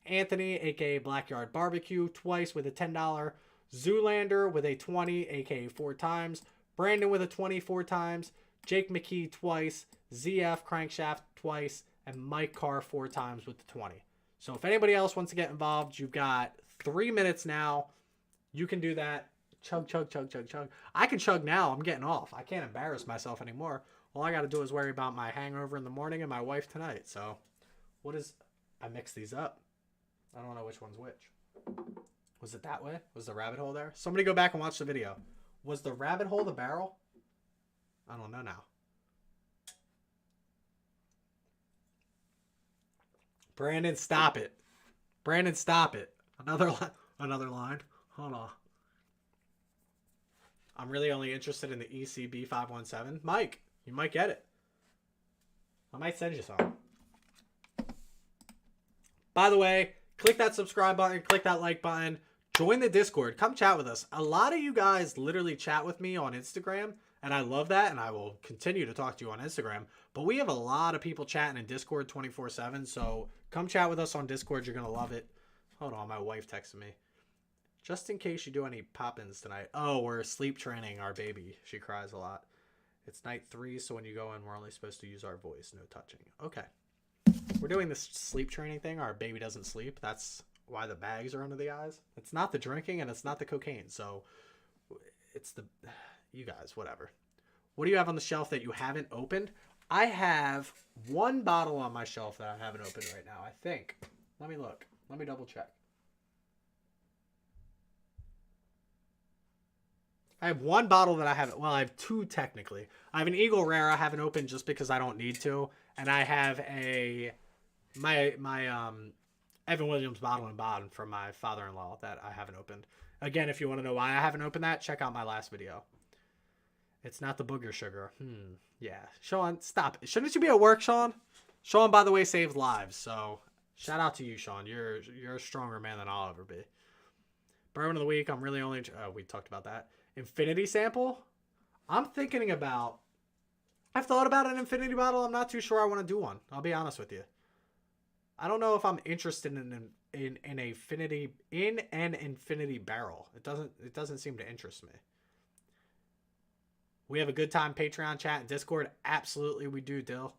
Anthony, aka Blackyard Barbecue, twice with a $10. Zoolander with a 20, aka 4 times. Brandon with a 24 times. Jake McKee twice. ZF Crankshaft twice. And Mike Carr 4 times with the 20. So if anybody else wants to get involved, you've got 3 minutes now. You can do that. Chug, chug, chug, chug, chug. I can chug now. I'm getting off. I can't embarrass myself anymore. All I got to do is worry about my hangover in the morning and my wife tonight. So what is... I mixed these up. I don't know which one's which. Was it that way? Was the rabbit hole there? Somebody go back and watch the video. Was the rabbit hole the barrel? I don't know now. Brandon, stop it. Brandon, stop it. Another line. Hold on. I'm really only interested in the ECB 517. Mike, you might get it. I might send you some. By the way, click that subscribe button, click that like button, join the Discord, come chat with us. A lot of you guys literally chat with me on Instagram, and I love that, and I will continue to talk to you on Instagram. But we have a lot of people chatting in Discord 24/7, so come chat with us on Discord. You're going to love it. Hold on, my wife texted me. Just in case you do any pop-ins tonight. Oh, we're sleep training our baby. She cries a lot. It's night 3, so when you go in, we're only supposed to use our voice. No touching. Okay. We're doing this sleep training thing. Our baby doesn't sleep. That's why the bags are under the eyes. It's not the drinking, and it's not the cocaine. So it's the... You guys, whatever. What do you have on the shelf that you haven't opened? I have 1 bottle on my shelf that I haven't opened right now, I think. Let me look. Let me double check. I have 1 bottle that I haven't... Well, I have 2 technically. I have an Eagle Rare I haven't opened just because I don't need to. And I have a... My Evan Williams Bottle and Bond from my father-in-law that I haven't opened. Again, if you want to know why I haven't opened that, check out my last video. It's not the booger sugar. Yeah. Sean, stop. Shouldn't you be at work, Sean? Sean, by the way, saves lives. So, shout out to you, Sean. You're a stronger man than I'll ever be. Bourbon of the Week, I'm really only... Oh, we talked about that. Infinity sample? I'm thinking about... I've thought about an infinity bottle. I'm not too sure I want to do one. I'll be honest with you. I don't know if I'm interested in an infinity barrel. It doesn't seem to interest me. We have a good time Patreon chat and Discord. Absolutely, we do, Dill.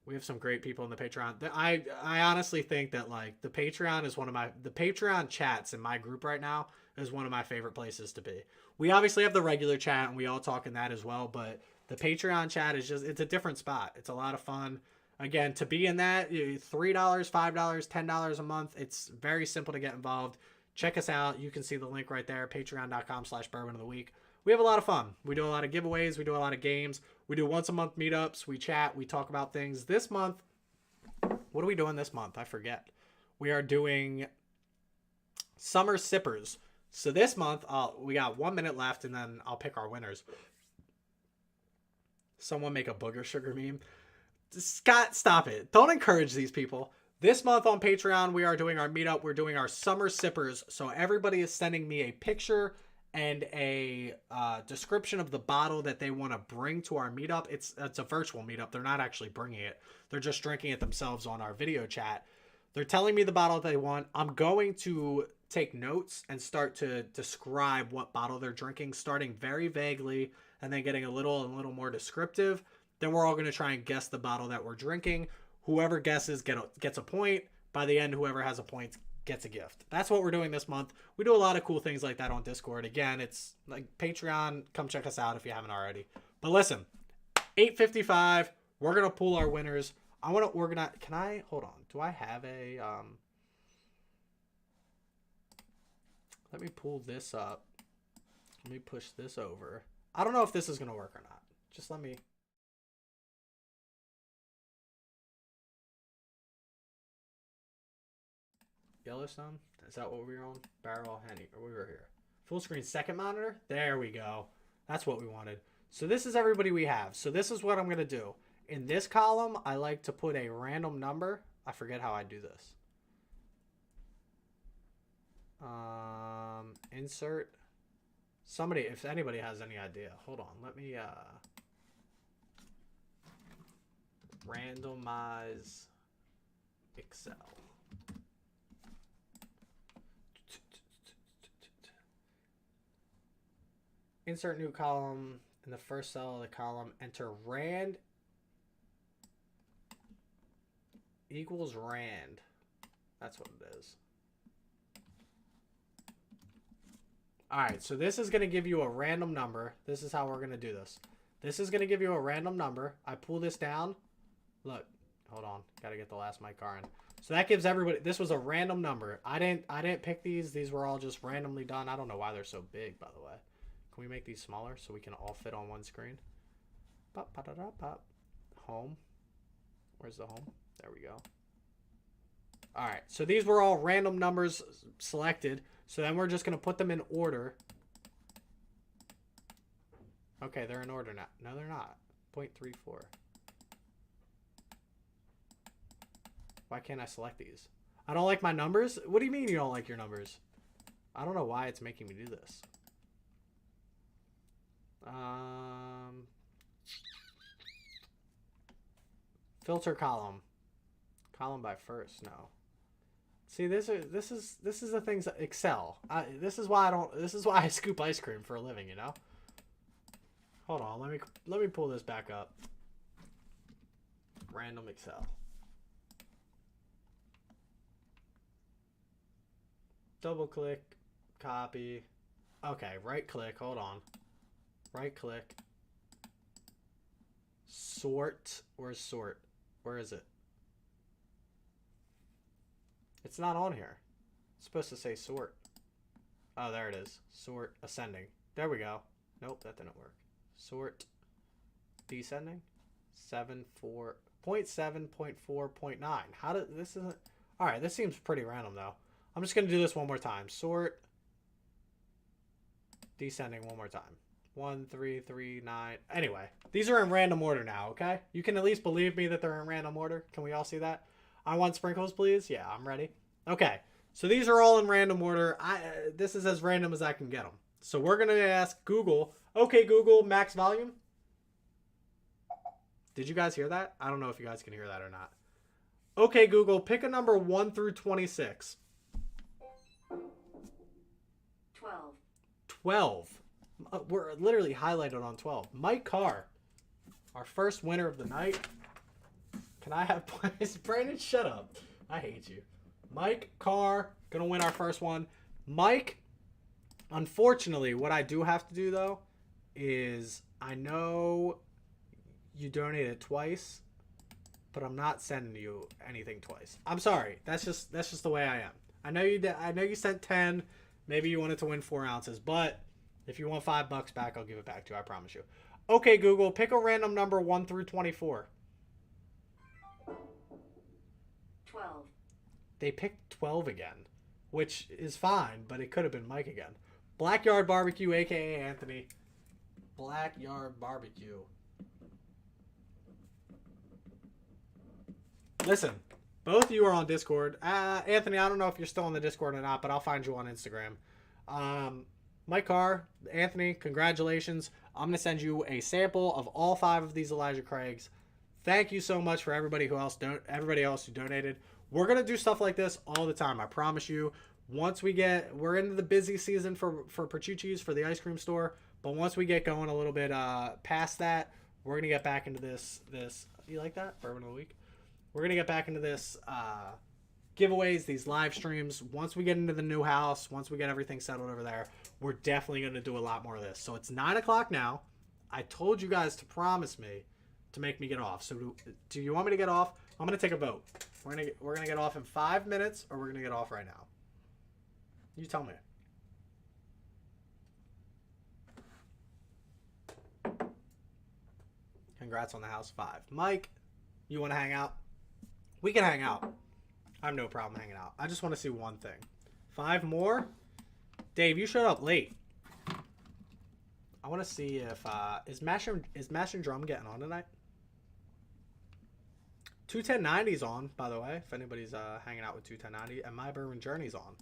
We have some great people in the Patreon. I honestly think that like the Patreon is the Patreon chats in my group right now is one of my favorite places to be. We obviously have the regular chat and we all talk in that as well, but the Patreon chat is it's a different spot. It's a lot of fun. Again, to be in that, $3, $5, $10 a month. It's very simple to get involved. Check us out. You can see the link right there, patreon.com/bourbon of the week. We have a lot of fun. We do a lot of giveaways. We do a lot of games. We do once a month meetups. We chat. We talk about things. This month, what are we doing this month? I forget. We are doing Summer Sippers. So this month, we got 1 minute left, and then I'll pick our winners. Someone make a booger sugar meme. Scott, stop it. Don't encourage these people. This month on Patreon, we are doing our meetup. We're doing our Summer Sippers. So everybody is sending me a picture and a description of the bottle that they want to bring to our meetup. It's a virtual meetup. They're not actually bringing it. They're just drinking it themselves on our video chat. They're telling me the bottle they want. I'm going to take notes and start to describe what bottle they're drinking, starting very vaguely and then getting a little more descriptive. Then we're all going to try and guess the bottle that we're drinking. Whoever guesses gets a point. By the end, whoever has a point gets a gift. That's what we're doing this month. We do a lot of cool things like that on Discord. Again, it's like Patreon. Come check us out if you haven't already. But listen, 8:55. We're going to pool our winners. I want to organize. Can I? Hold on. Do I have a... Let me pull this up. Let me push this over. I don't know if this is going to work or not. Just let me... Yellowstone? Is that what we were on? Barrell, Henny, or we were here. Full screen second monitor? There we go. That's what we wanted. So this is everybody we have. So this is what I'm going to do. In this column, I like to put a random number. I forget how I do this. Insert. Somebody, if anybody has any idea. Hold on. Let me randomize Excel. Insert new column. In the first cell of the column, enter rand equals rand. That's what it is. Alright, so this is going to give you a random number. This is how we're going to do this. This is going to give you a random number. I pull this down. Look, hold on. Got to get the last mic car in. So that gives everybody, this was a random number. I didn't pick these. These were all just randomly done. I don't know why they're so big, by the way. Can we make these smaller so we can all fit on one screen? Pop, pop, pop, pop. Home. Where's the home? There we go. All right. So these were all random numbers selected. So then we're just going to put them in order. Okay, they're in order now. No, they're not. 0.34. Why can't I select these? I don't like my numbers? What do you mean you don't like your numbers? I don't know why it's making me do this. Filter column. Column by first. No. See, this is the things that Excel. This is why I scoop ice cream for a living, you know? Hold on, let me pull this back up. Random Excel. Double click, copy. Okay, right click, hold on. Right click. Sort. Where's sort? Where is it? It's not on here. It's supposed to say sort. Oh, there it is. Sort ascending. There we go. Nope, that didn't work. Sort descending. 0.7.4.9. How did this isn't all right? This seems pretty random though. I'm just gonna do this one more time. Sort descending one more time. 1, 3, 3, 9. Anyway, these are in random order now. Okay, you can at least believe me that they're in random order. Can we all see that? I want sprinkles, please. Yeah, I'm ready. Okay, so these are all in random order. This is as random as I can get them. So we're going to ask Google, okay, Google, max volume. Did you guys hear that? I don't know if you guys can hear that or not. Okay, Google, pick a number 1 through 26. 12. 12. We're literally highlighted on 12. Mike Carr, our first winner of the night. Can I have points? Brandon, shut up. I hate you. Mike Carr, gonna win our first one. Mike, unfortunately, what I do have to do, though, is I know you donated twice, but I'm not sending you anything twice. I'm sorry. That's just the way I am. I know you did. I know you sent 10. Maybe you wanted to win 4 ounces, but if you want $5 back, I'll give it back to you. I promise you. Okay, Google, pick a random number 1 through 24. 12. They picked 12 again, which is fine, but it could have been Mike again. Blackyard Barbecue, a.k.a. Anthony. Blackyard Barbecue. Listen, both of you are on Discord. Anthony, I don't know if you're still on the Discord or not, but I'll find you on Instagram. Mike Carr, Anthony, congratulations. I'm gonna send you a sample of all 5 of these Elijah Craigs. Thank you so much for everybody else who donated. We're gonna do stuff like this all the time. I promise you. Once we're into the busy season for Perchucci's, for the ice cream store. But once we get going a little bit past that, we're gonna get back into this. You like that Bourbon of the Week? We're gonna get back into this giveaways, these live streams. Once we get into the new house, once we get everything settled over there, we're definitely gonna do a lot more of this. So it's 9 o'clock now. I told you guys to promise me to make me get off. So do you want me to get off? I'm gonna take a vote. We're gonna get off in 5 minutes, or we're gonna get off right now. You tell me. Congrats on the house 5. Mike, you want to hang out? We can hang out. I have no problem hanging out. I just want to see one thing. 5 more? Dave, you showed up late. I want to see if is Mash and Drum getting on tonight? 21090's on, by the way, if anybody's hanging out with 21090, and My Bourbon Journey's on.